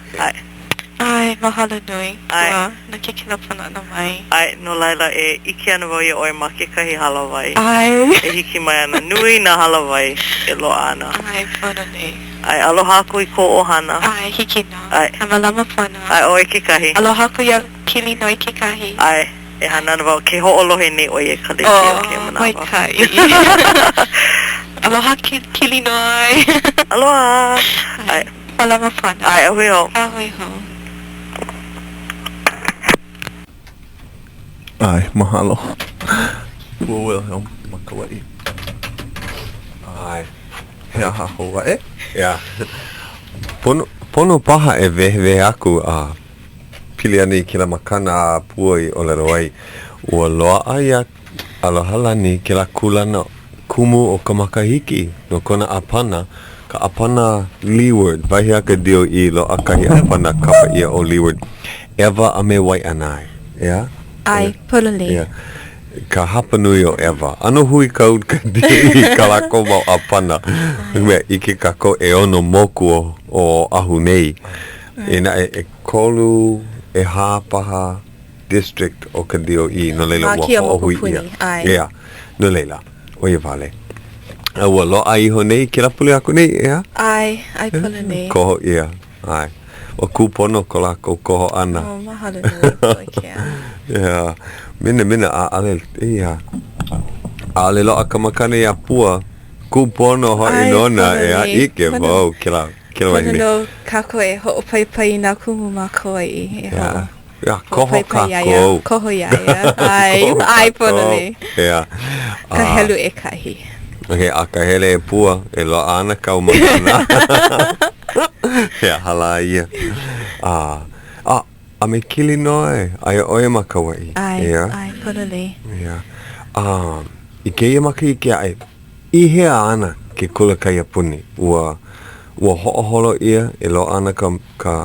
E: Ai, mahalo nui.
I: Ai.
E: Na ke kela pana na mai.
I: Ai, no laila e ike ana wau ia oi ma ke kahi halawai.
E: Ai.
I: E hiki mai ana, nui na halawai e loa ana.
E: Ai, pono nei.
I: Ai, aloha aku i ko ohana.
E: Ai, hiki no.
I: Ai.
E: Amalama pono.
I: Ai, oi ke kahi.
E: Aloha ku ia kili noi ke kahi.
I: Ai, e hanana wau ke ho'olohe nei oi e kale ke manawa.
E: Mai kai. Aloha kili noi.
I: Aloha. Ai.
E: Malama pono.
I: Ai, ahui ho.
E: Ahui ho.
C: Ai, mahalo. Ua Wilhelm, makawai.
B: Ai.
C: Hea ha Hawaiʻi.
B: Ia. Pono paha e vehe aku a pili ani kila makana a puai o lero ai. Ua loa ai a aloha lani kila kulana kumu o ka makahiki no kona apana. Ka apana leeward, vahi aka dio I lo akahi apana kapa ia o leeward. Eva a me wai anai. Ia?
E: Ai, polole.
B: Ia. Ka hapanui o Eva. Ano hui kaud ka di ka lako mau apana. Mea ike kako e ono moku o ahu nei. Ina e kolu e hapaha district o ka dio I no leila ua ho'ohui ia. Ia. No leila. Oia vale. Ua loa iho nei ke lapule aku nei, ia?
E: Ai, polole.
B: Koho ia. Ai. O kupono ko lako koho ana.
E: Oh, mahalo nui kia.
B: Ia. Mina a ale ia. Ale loa ka makane ia pua. Kupono ho inona ia ike vau kila wai nei.
E: Pono kako e ho'opaipai nā kumu mā Kauai.
B: Ia, koho kako.
E: Koho iaia. Ai, polole.
B: Ia.
E: Ka helu e kahi.
B: Okay, a ka hele e pua, e loa ana kau makana. Ia, hala ia. A me kili noe, ai oe makawai.
E: Ai, polole.
B: Ia. I keia maka I ke ai, I hea ana ke kula kai apuni. Ua ho'oholo ia, e loa ana ka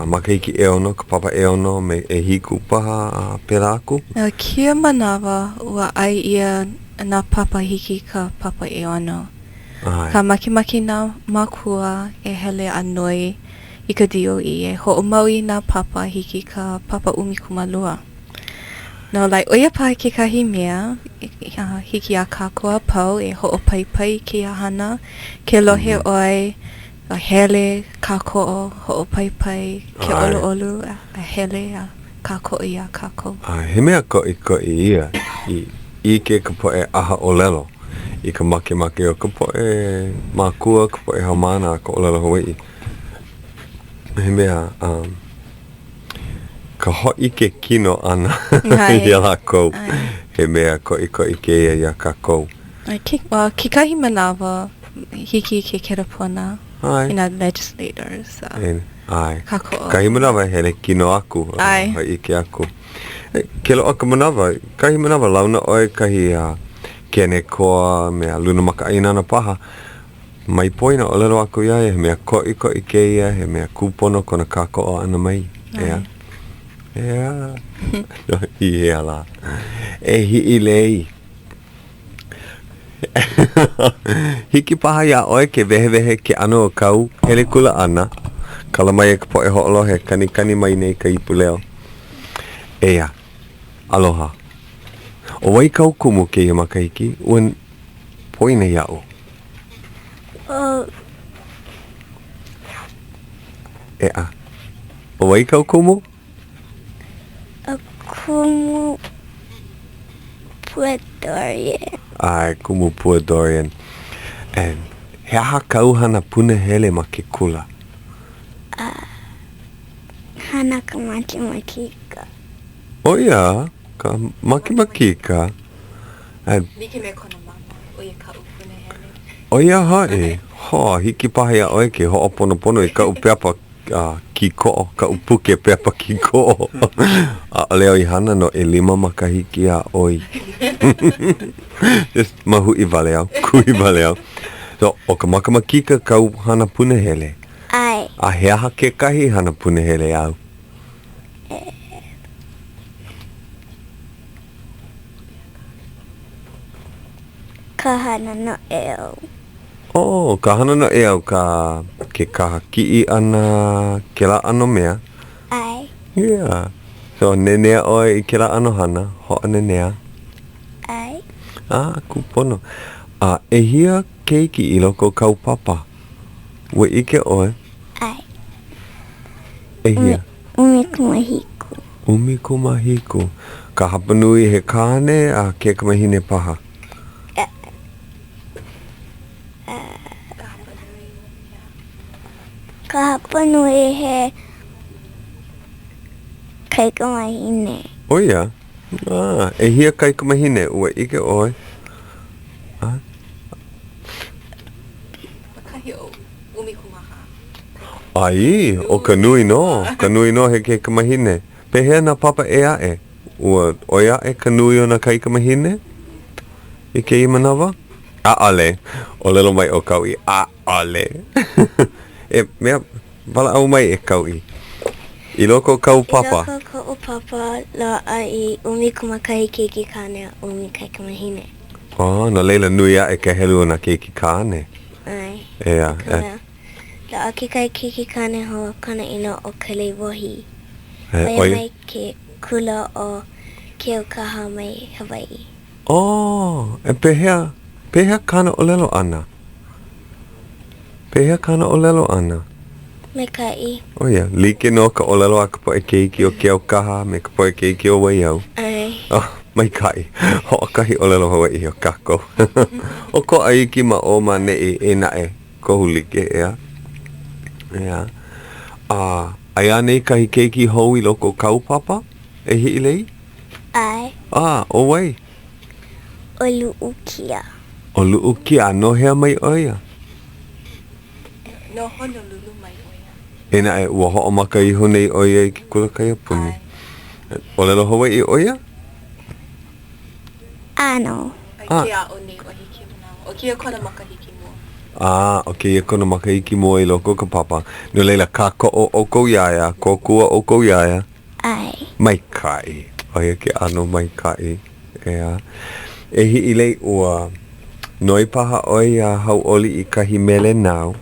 B: makahiki e ono, ka papa e ono, me e hiku paha a pera aku.
E: Kia manawa, ua ai ia nā papa hiki ka papa e ono. Ka makimaki nā makua e hele anoi I ka DOE e ho'omaui nā papa hiki ka papa umikumalua. No, lai oia pai ke kahi mea, hiki a kākua pau e ho'opaipai ki a hana, ke lohe oi, a hele kāko'o, ho'opaipai, ke olu a hele a kāko'o I a kāko.
B: He mea ko'i ia, I ke ka poe aha o lelo, I ka make o ka poe mākua, ka poe haumana ka o lelo Hawai'i. He mea, ka ho'i ke kino ana ia lako. He mea ko'i ke ia kākou.
E: Ki kahi manawa hiki ke kerapona ina legislators.
B: Ai. Kahi manawa hele kino aku. Ho'i ke aku. Ke loa ka manawa, kahi manawa launa oi kahi kene koa mea luna makaina na paha. Mai poina o lero aku ia he mea koi ke ia, he mea kupono kona kako o ana mai. Ea. Ea. I hea la. E hi lei. Hiki paha ia oi ke vehe ke ano o kau hele kula ana. Kala mai e ka poe ho'olo he kani mai nei ka ipu leo. Ea. Aloha. O wai kau kumu ke ia makahiki, uen poina iau. Ea. O wai kau kumu?
G: A kumu Puertorian.
B: Ai, kumu Puertorian. And he aha kau hana punahele ma ke kula?
G: Hana ka makika.
B: O ia, ka makika. And
E: Niki me kona mama, o ia ka upunahele.
B: o ia hae, hoa, hiki paha ia oe ke ho'oponopono I ka upeapa ki ko'o, ka upuke peapa ki ko'o. A leo I hana no e 5 makahiki a oi. Just mahu I vale au, kui vale au. So, o ka makamakika kau hana punahele.
G: Ai.
B: A he aha ke kahi hana punahele au.
G: Ka hana no eo.
B: Oh, ka hana no e au ka ke kaha ki'i ana ke la ano mea.
G: Ai.
B: Yeah. So, nenea oe I ke la ano hana, ho'a nenea.
G: Ai.
B: Kupono. E hia keiki I loko kaupapa. Ue ike oe?
G: Ai.
B: E hia?
G: Umikumahiku.
B: Umikumahiku. Ka hapanui he kāne a ke kamahine paha?
G: Ka hapanui he kaikamahine.
B: O ia? E hia kai kamahine. Ue ike oe?
E: Makahi o umikumaha.
B: Ai, o ka nui no. Ka nui no he ke kamahine. Pehea na papa e ae? Ua o ia e ka nui o na kai kamahine? I ke I manawa? Ale. O lelo mai o kau I ale. E mea, wala au mai e kau I. I loko kau papa?
G: I loko kau papa la ai umikumakahi keiki kāne umi kaikamahine.
B: Na leila nui a e ke helu o na keiki kāne.
G: Ai.
B: Ea.
G: La aki kai keiki kāne ho kana ina o ka leiwohi.
B: Oi.
G: Mai ke kula o ke o kaha mai Hawai'i.
B: E pehea kana o lelo ana. Pehea kana o lelo ana.
G: Me kai.
B: O ia, like no ka o lelo a ka poe keiki o ke o kaha me ka poe keiki o waiau.
G: Ai.
B: Mai kai. Ho kahi o lelo Hawai'i o kako. O ko aiki ma o ma ne e nae. Kohu like ea. Ea. Ai anei kahi keiki hou I loko kaupapa? E hi lei?
G: Ai.
B: O wai.
G: O lu'ukia.
B: O lu'ukia, no hea mai oia.
E: No Honolulu mai oia.
B: E nae, ua ho'o maka iho nei oia I ke kula kai apuni. O lelo Hawai'i oia?
G: Ano.
E: Ai kia o nei o hiki manawa. O kia kona makahiki mua.
B: O kia kona makahiki mua I loko ka papa. No leila ka ko'o o kou iaia, ko kua o kou iaia.
G: Ai.
B: Mai kai. Oia ke ano mai kai. Ea. E hi I lei ua noi paha oi a hauʻoli I kahi mele nau.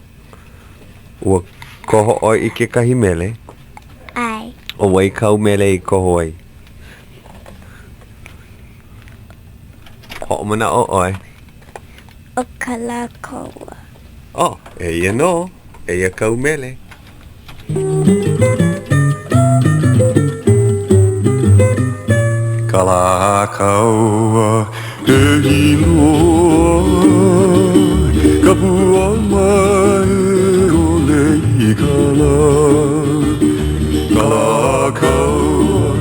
B: Ua koho oi I ke kahi mele.
G: Ai.
B: O wai kau mele I koho ai. Ho'o mana o oi.
G: O ka la koua.
B: E ia no. E ia kau mele.
J: Ka la kaua e iloa, ka pua mai o lei kala. Ka la kaua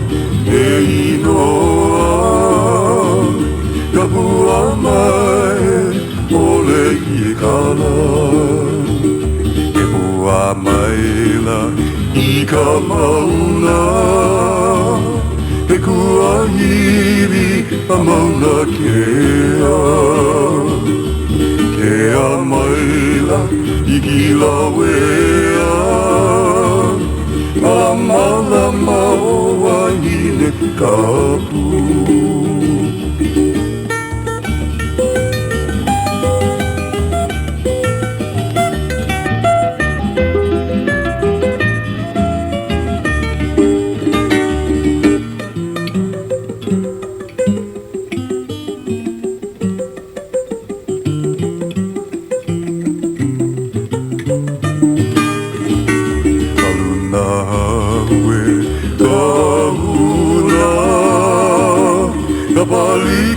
J: e iloa, ka pua mai o lei kala. Ke pua mai la I ka mauna, he kuahiri a mauna kea Kea maila I gila wea Lama lama o wahine kapu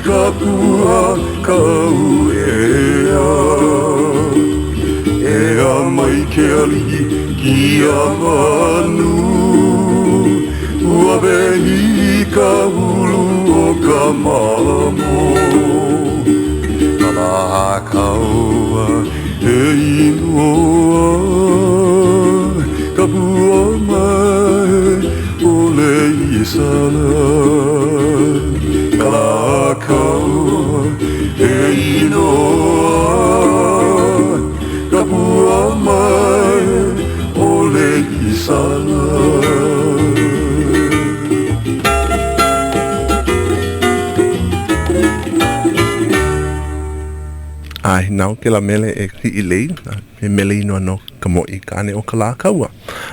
J: Kapua kau ea mai ke alihi ki a manu ua vehi ka hulu o ka mamo Kalaha kaua e inoa kapua mai o le isana Kalakau e inoa Kapua mai o le isana
C: Ai, nau ke la mele e hi I lei, me mele ino no ka mo I kane o ka la kaua.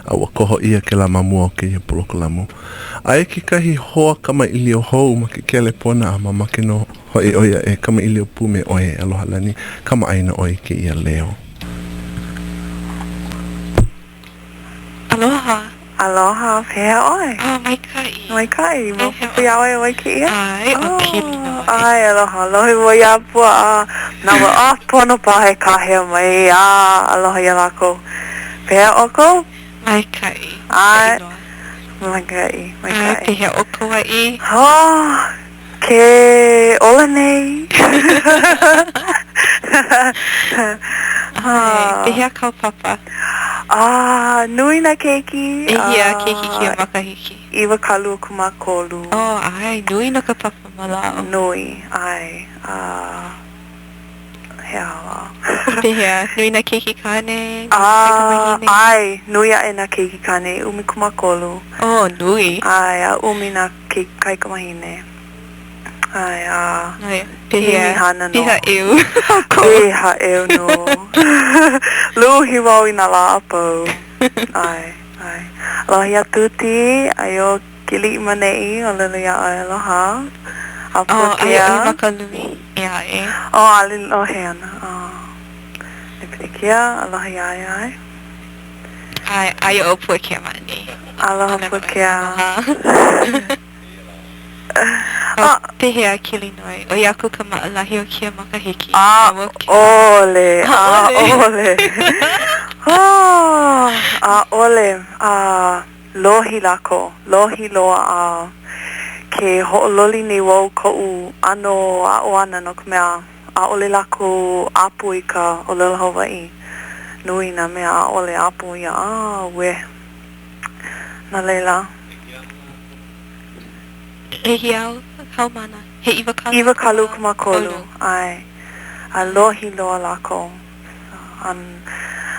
C: A ua koho ia ke la mamua o ke ia polokalamu. A e ki kahi hoa kama ili o hou ma ke kele pona a mama ke no hoi oia e kama ili o pume oe aloha lani kama aina oe ke ia leo.
E: Aloha.
I: Aloha, pēhea oi.
E: Mai kai.
I: Mai kai, mo pia oi oi ki ia?
E: Ai, o kiri no.
I: Ai, aloha, lohi mo ia pua a nawa a pono pahe kahea mai a aloha ia lako. Pēhea oko?
E: Mai kai.
I: Ai, mai kai, mai kai.
E: Ai, pēhea oko ai.
I: Oh, ke ola nei.
E: Ai, pēhea kaupapa.
I: Nui na keiki.
E: Ia keiki ki a makahiki.
I: Iwa kalu kumakolu.
E: Oh, ai, nui no ka papa malao.
I: Nui, ai. Hea.
E: Pēhea, nui na keiki kane.
I: Ai, nui a e na keiki kane, umi kumakolu.
E: Oh, nui.
I: Ai, a umi na keiki kaikamahine. Ai,
E: pēhea eu.
I: Pēhea eu no. Luhi wau I na la apau. Ai. Aloha ia Tuti, ai o kili manei o lele ia ai aloha. A Puakea.
E: Ai makalui. Ia e.
I: Ali o heana. E Puakea, aloha ia ai.
E: Ai o Puakea mani.
I: Aloha Puakea.
E: Pēhea kili noi. O iaku ka maalahi o kia makahiki.
I: Ole. Ole. Lohi lako. Lohi loa ke ho'ololi ni wau ko'u ano a o ana no ka mea a ole lako apu I ka o lele Hawai'i. Nui na mea a ole apu ia we. Na leila.
E: He hiau kaumana. He
I: iwa kalu kumakolu. Ai. A lohi loa lako.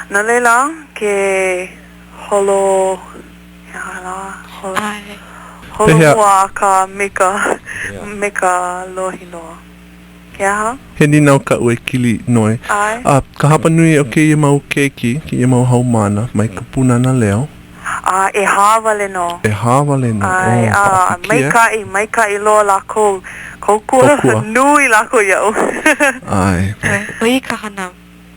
I: Na leila ke holo holo ka meka lohi loa. Kia ha?
C: He ni nau ka ue kili noi.
I: Ai.
C: Ka hapa nui o ke ia mau keiki, ke ia mau haumana, mai ka punana leo.
I: E hawale no.
C: E hawale no.
I: Ai, maikai loa lako. Kokua. Nui lako iau.
C: Ai.
E: Oi ka hana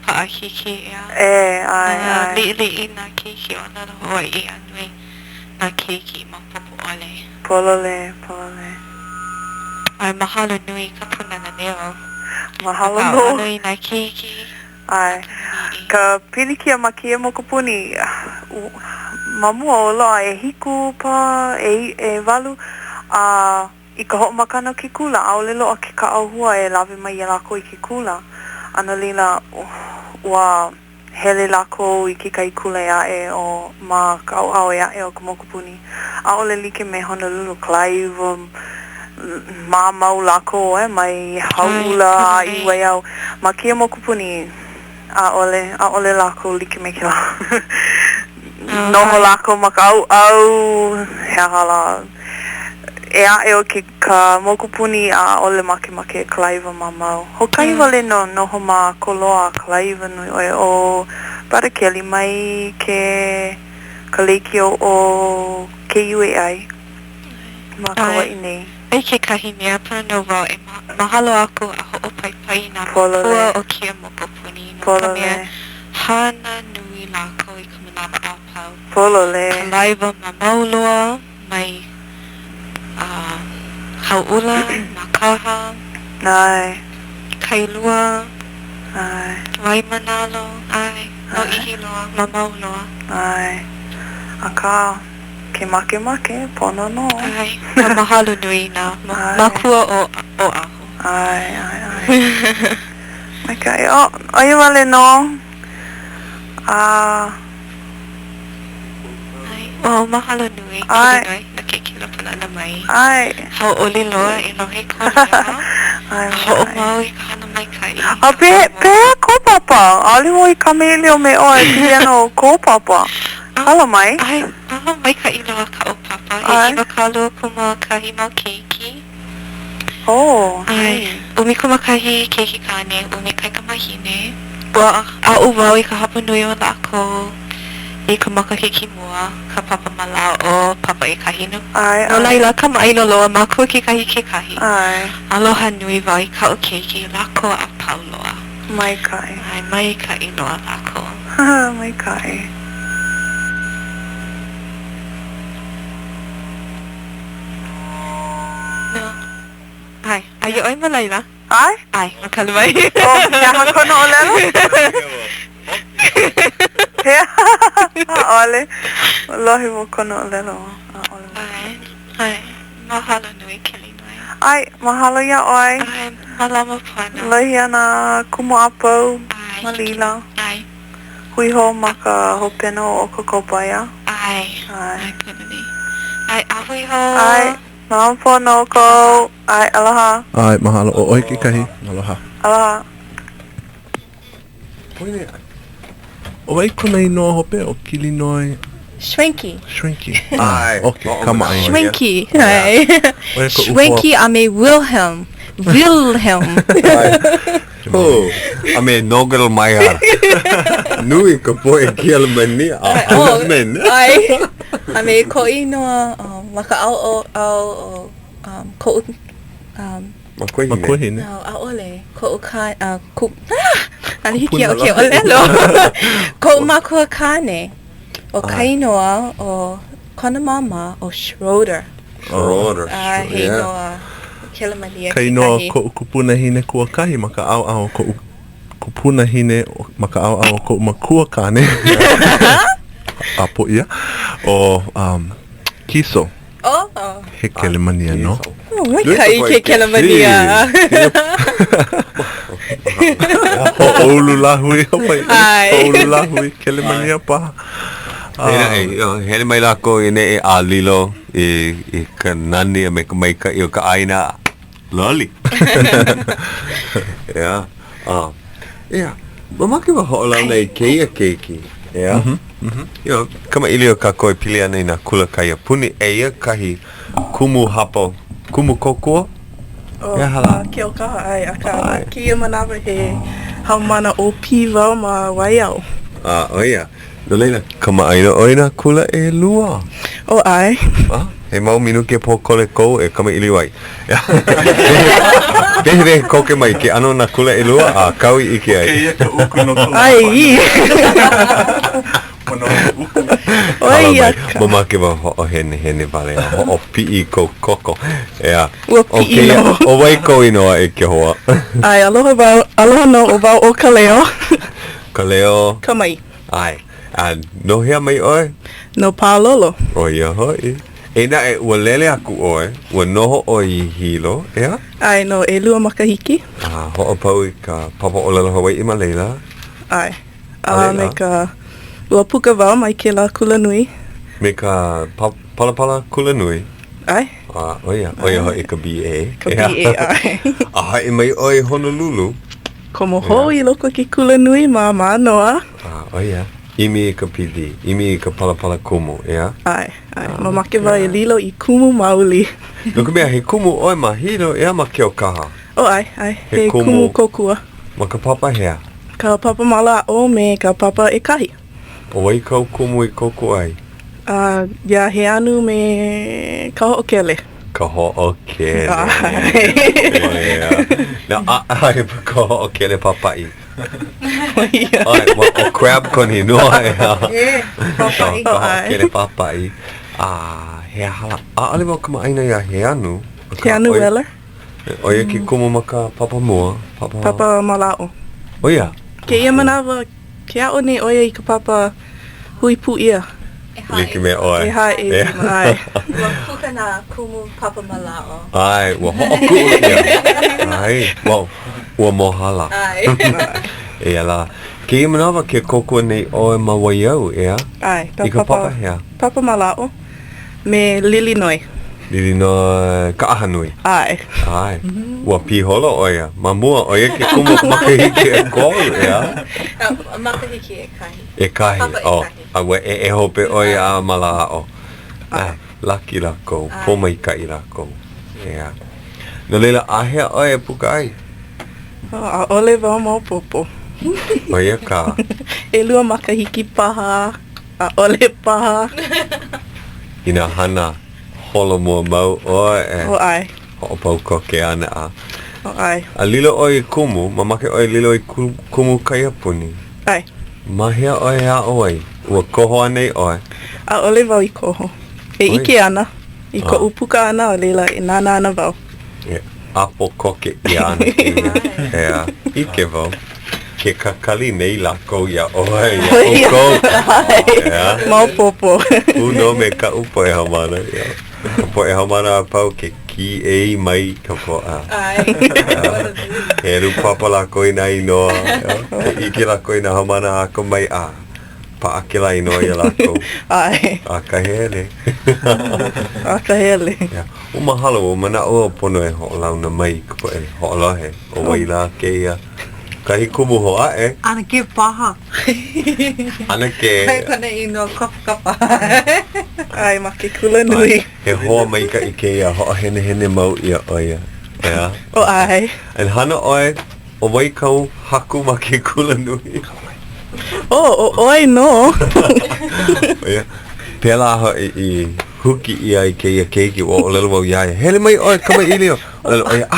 E: paahiki ea.
I: Ai.
E: Li'i na keiki o na Hawai'i anui na keiki ma popo ole.
I: Polole.
E: Ai mahalo nui ka punana leo.
I: Mahalo no.
E: Nui na keiki.
I: Ai. Ka pilikia makia mo kupuni. Mamua o loa e hiku pa e walu I ka ho'omakana ki kula aole loa ke ka auhua e lawe mai ia lako I ki kula ana lila ua hele lako I ke kai kule ae o ma kau e ae o ka mokupuni. A ole like me Honolulu Clive ma mau lako mai haula I wai au. Ma kia mokupuni a ole lako like me ke la. Noho lako ma ka au he hala. E ae o ke ka mokupuni a ole make Clive ma mau. Ho kai wale no noho ma koloa Clive nui oe o Brother Kelly mai ke kalekio o KUAI ma kawaii nei.
E: Ai ke kahi mea pano wau e mahalo aku a ho'opaipai na mapua o kia mokupuni. No ka mea hana nui lako I ka manawa a pau.
I: Polole.
E: Kalaiwa ma mauloa mai hau'ula, makaha,
I: Ai.
E: kailua,
I: Ai.
E: waimanalo, ai, no ihiloa, mamauloa.
I: Ai. Aka ke make pono no.
E: Ai, ma mahalo nui na, makua o aho.
I: Ai. Okay, ai wale no.
E: Mahalo nui,
I: ai.
E: Na ke kila panana mai.
I: Ai.
E: Hau'oli loa I lohe konea.
I: Ai.
E: Ho'omau I ka hana mai kai.
I: Pe ko papa. Ali mo I Camelio me o e piano ko papa. Hala mai.
E: Ai, mai kai loa ka o papa. E iwa kalo kuma kahi mau keiki.
I: Oh.
E: Ai, umi kuma kahi keiki kane, umi kai ka mahine. Ua a uwau I ka hapa nui o lako. I ka makahiki mua, ka papa malao o papa I kahinu.
I: Ai.
E: No laila, ka mailo loa, makua ke kahi.
I: Ai.
E: Aloha nui wau I ka o keiki, lako a pau loa.
I: Mai kai.
E: Ai, mai kai loa lako.
I: Mai kai.
E: No. Ai, ai oi ma laila?
I: Ai?
E: Ai, makalu mai.
I: Oh, ya hakono o lelo? Ole. Lohi mo kono o lelo.
E: Ai, mahalo nui keli nui.
I: Ai, mahalo ya oi.
E: Ai, malama pana.
I: Lohi ana kumu apau. Malila.
E: Ai.
I: Hui ho maka hopeno o kokopaya.
E: Ai.
I: Ai.
E: Kunani. Ai, ahui ho.
I: Ai. Malampo no ko. Ai, aloha.
C: Ai, mahalo o oi ke kahi. Aloha.
I: Aloha.
C: O ai kona I noa hope o kili noi.
D: Shrinky.
C: Ai. Okay, kama ai.
D: Shrinky. Ai. Shrinky ame Wilhelm.
B: Oh, ame Nogelmeier. Nui ka poe kiala mani.
D: Ai. Ame ko I noa maka au ko
C: Makuhine.
D: No, aole. Ko ka ku. Ani hiki o ke olelo. Ko makua kane. O kainoa o kona mama o Schroeder. He noa. Kelamania.
C: Kainoa ko kupuna hine kua kahi maka au ko kupuna hine maka au ko makua kane. Apo ia. O kiso. He kelemania no.
D: Mai kai ke kelamania.
C: Oulu lahui Oulu lahui kelemania pa.
B: Hele mai lako I ne a lilo I ka nani me ka maika I o ka aina loli. Yeah. Yeah. Mamaki wa ho'olau nei keia keiki. Yeah. Yo, kama ilio ka koe pili ana I na kula kaia puni eia kahi kumu hapo, kumu kokua.
K: Ya hala. Ke o kaha ai aka kia manawa he haumana o piwa ma waiau.
B: Oia. No leila, kama aina oina kula e lua.
K: O ai.
B: He mau minu ke po kole kou e kama ili wai. Pehe koke mai ke ano na kula e lua a kaui ike ai.
C: Keia ka uku no kula.
K: Ai. Oia.
B: Mama ke wa ho hene vale ho pi ko koko. Yeah.
K: Okay.
B: O wai ko inoa e ke hoa.
K: Ai aloha no o wau o Ka Leo.
B: Ka Leo.
K: Kamai.
B: Ai. No hea mai oi?
K: No palolo.
B: Oia hoi. Ena e ua lele aku oi, ua noho o I hilo, ea?
K: Ai no e lua makahiki.
B: Ho'o pau I ka papa o lalo Hawai'i ma leila.
K: Ai. Me ka ua puka wau mai ke la kula nui.
B: Me ka pala kula nui.
K: Ai.
B: Oia hoi ka BA.
K: Ka BA, ai.
B: Hai mai oi Honolulu.
K: Komo ho I loko ki kula nui ma noa.
B: Oia. Imi ka PD, imi ka pala kumu,
K: Ai. Ma make wai lilo I kumu mauli.
B: Nuka mea, he kumu oi ma hiro, ma keo kaha.
K: Ai. He kumu kokua.
B: Ma ka papa hea.
K: Ka papa mala o me ka papa kahi.
B: O wai kau kumu I koko ai?
K: He anu me ka ho'okele.
B: Ka ho'okele. Na ai ka ho'okele papai. Ai, o crab koni noa
K: papai.
B: Ka ho'okele papai. He hala. Ale wau kama aina ia he anu.
K: He anu wela.
B: Oia ki kumu ma ka papa mua.
K: Papa malao.
B: Oia.
K: Ke ia manawa, ke ao ne oia I ka papa hui pu ia.
B: Liki me oi.
K: E hai ai.
E: Ua puka na kumu papa malao.
B: Ai, ua ho'oku ia. Ai, ua mohala.
E: Ai.
B: E ala. Ke ia manawa ke koko nei oe ma waiau,
K: Ai,
B: I ka papa hea.
K: Papa malao. Me lili noi.
B: Lili no ka aha nui.
K: Ai.
B: Ua piholo oia. Ma mua oia ke kumu makahiki e kolu,
E: Makahiki e kahi.
B: E kahi, Awa e hope oia a malao. Laki lako, pomai kai lako. No leila ahea oia puka ai.
K: A ole wau mau popo.
B: Oia ka.
K: E lua makahiki paha. A ole paha.
B: Ina hana. Holo mua mau oe
K: ai.
B: Ho'opau koke ana a.
K: Ai.
B: A lilo oi kumu, mamake oi lilo I kumu kaiapuni.
K: Ai.
B: Mahea oi a oi, ua koho anei oi.
K: A ole wau I koho. E ike ana. I ko upuka ana o leila e nana ana wau.
B: Apo koke I ana kina. Ike wau. Ke kakali nei lako ia oi, ia uko.
K: Mau popo.
B: Uno me ka upo e hamana. Ka po e hamana pau ke ki e mai ka po a. He ru papa lako ina inoa. Ike lako ina hamana ako mai a. Pa akela inoa ia lako.
K: Ai.
B: A kahele.
K: A kahele.
B: O mahalo o mana o pono e ho'olauna mai ka po e ho'olahe. O waila ke ia. Kahi kumu hoa
D: Ana ke paha.
B: Ana ke.
D: Kai kona ino kapa.
K: Ai, ma ke kula nui.
B: He hoa mai ka ike ia hoa hene mau ia oia.
K: O ai.
B: An hana oe, o wai kau haku ma ke kula nui.
K: Oi no.
B: Pela ho I huki ia I ke ia keiki o lelo wau iaia. Hele mai oe, kama ilio. O lelo oia,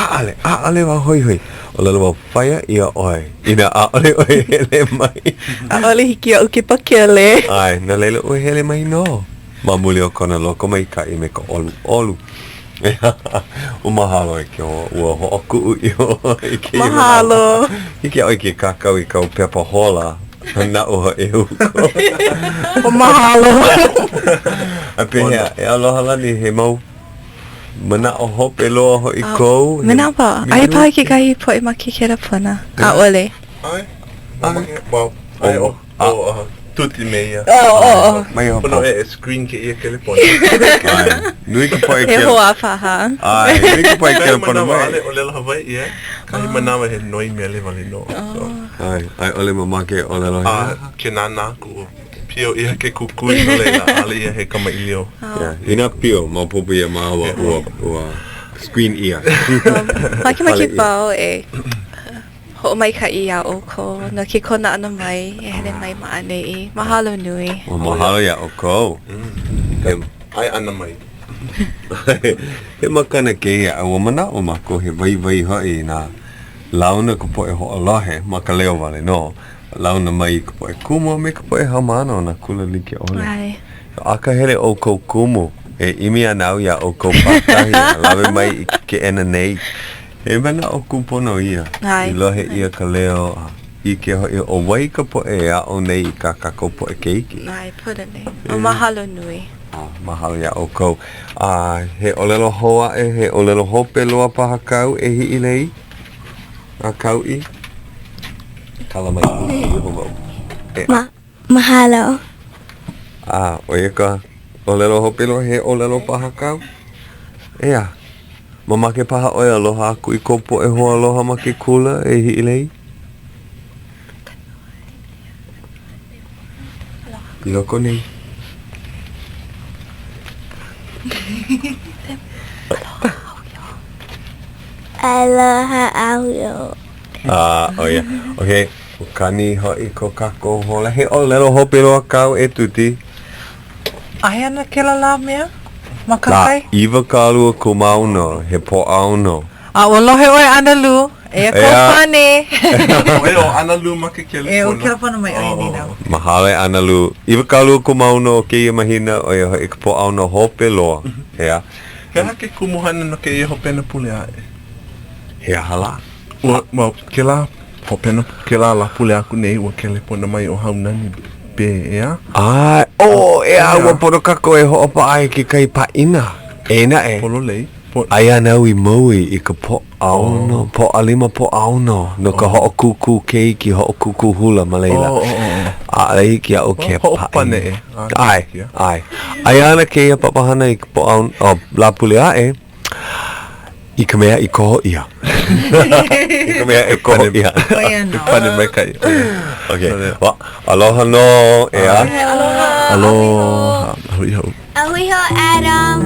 B: ale wau hoi. O lelo wau whaia ia oe. Ina ale oe hele mai.
K: Ale hiki au ke pakele.
B: Ai, na lelo oe hele mai no. Mamuli o kona loko mai ka I me ka olu. O mahalo e ke ua ho'oku I ke
K: mahalo.
B: Hiki au I ke kakau I kau pepa hola. Na o e uko.
K: O mahalo.
B: A pehea, e aloha lani he mau mana o hope loa ho I kou.
E: Mana pa, ai pa ke kahi po e maki kera pana. A ole.
C: Ai? Wow. Ai o tuti meia.
B: Mai o
C: Pono e screen ke ia telefone.
B: Ai. Nui ka poe
E: He
B: kia.
E: hoa paha.
B: Ai, nui ka poe kia pono mai.
C: Ale o lela Hawai'i Kahi manawa he noi mea le wale no.
B: Ai, ole mamake o lelo he.
C: Ke nana ku pio ia ke kukui no leila ale ia he kama ilio.
B: Ina pio, ma popo ia mahawa ua screen ia.
E: Maki pao e ho mai ka ia o ko na ke kona ana mai e hele mai maane I mahalo nui.
B: O mahalo ia o kou.
C: Ai ana mai.
B: He makana ke ia a mana o mako he vai hoi na launa ko po e ho'olahe ma Ka Leo wale no. Launa mai ko po e kumu me ko po e hamana o na kula like ole.
E: Ai.
B: Aka hele o kou kumu e imi anau ia o kou patahi lawe mai I ke ena nei. He mana o kupono ia. I lohe ia Ka Leo I ke hoi o wai ka po e a o nei ka kako po e keiki.
E: Ai, pura nei. O mahalo nui.
B: Mahalo ia o kou. He olelo hoa he olelo hope loa paha kau e hi I lei. A kau I. Kala mai I ho mau.
G: Mahalo.
B: Oia ka olelo hopilo he olelo paha kau. Ea. Mamake paha oe aloha aku I kopo e hoa aloha ma ke kula e hi'ilei. I loko nei.
G: Aloha auio.
B: Oia. Okay. Kani ho'i ko kako hola he olelo hopilo a kau e tuti.
D: Ai ana ke la mea? Makakai?
B: Iwa kalua ko mauno, he po auno.
D: O lohe oe analu, e ko pane.
C: Oe o analu ma ke kele
D: E o kela pana mai ai ni nau.
B: Mahale analu. Iwa kalua ko mauno ke ia mahina o ia hoi po auno hope loa. Hea.
C: Hea ke kumuhana no ke ia hopena pule ae.
B: Hea hala.
C: Ua ke la hopena ke la pule aku nei ua kele pona mai o haunani. Ea.
B: Ea ua pono kako e ho'opa ai ke kai paina. Ena e.
C: Polo lei.
B: Aia nau I maui I ka po auno. Po alima po auno. No ka ho'o kuku keiki, ho'o kuku hula maleila. A alei ki au ke paina. Ai. Aia ana ke ia papahana I po auno. La pule ae. I ka mea I koho ia. I ka mea e koho ia.
C: I pane mai kai.
B: Okay. Aloha no. Ea.
C: Aloha. Ahui hau.
G: Ahui ho, Adam.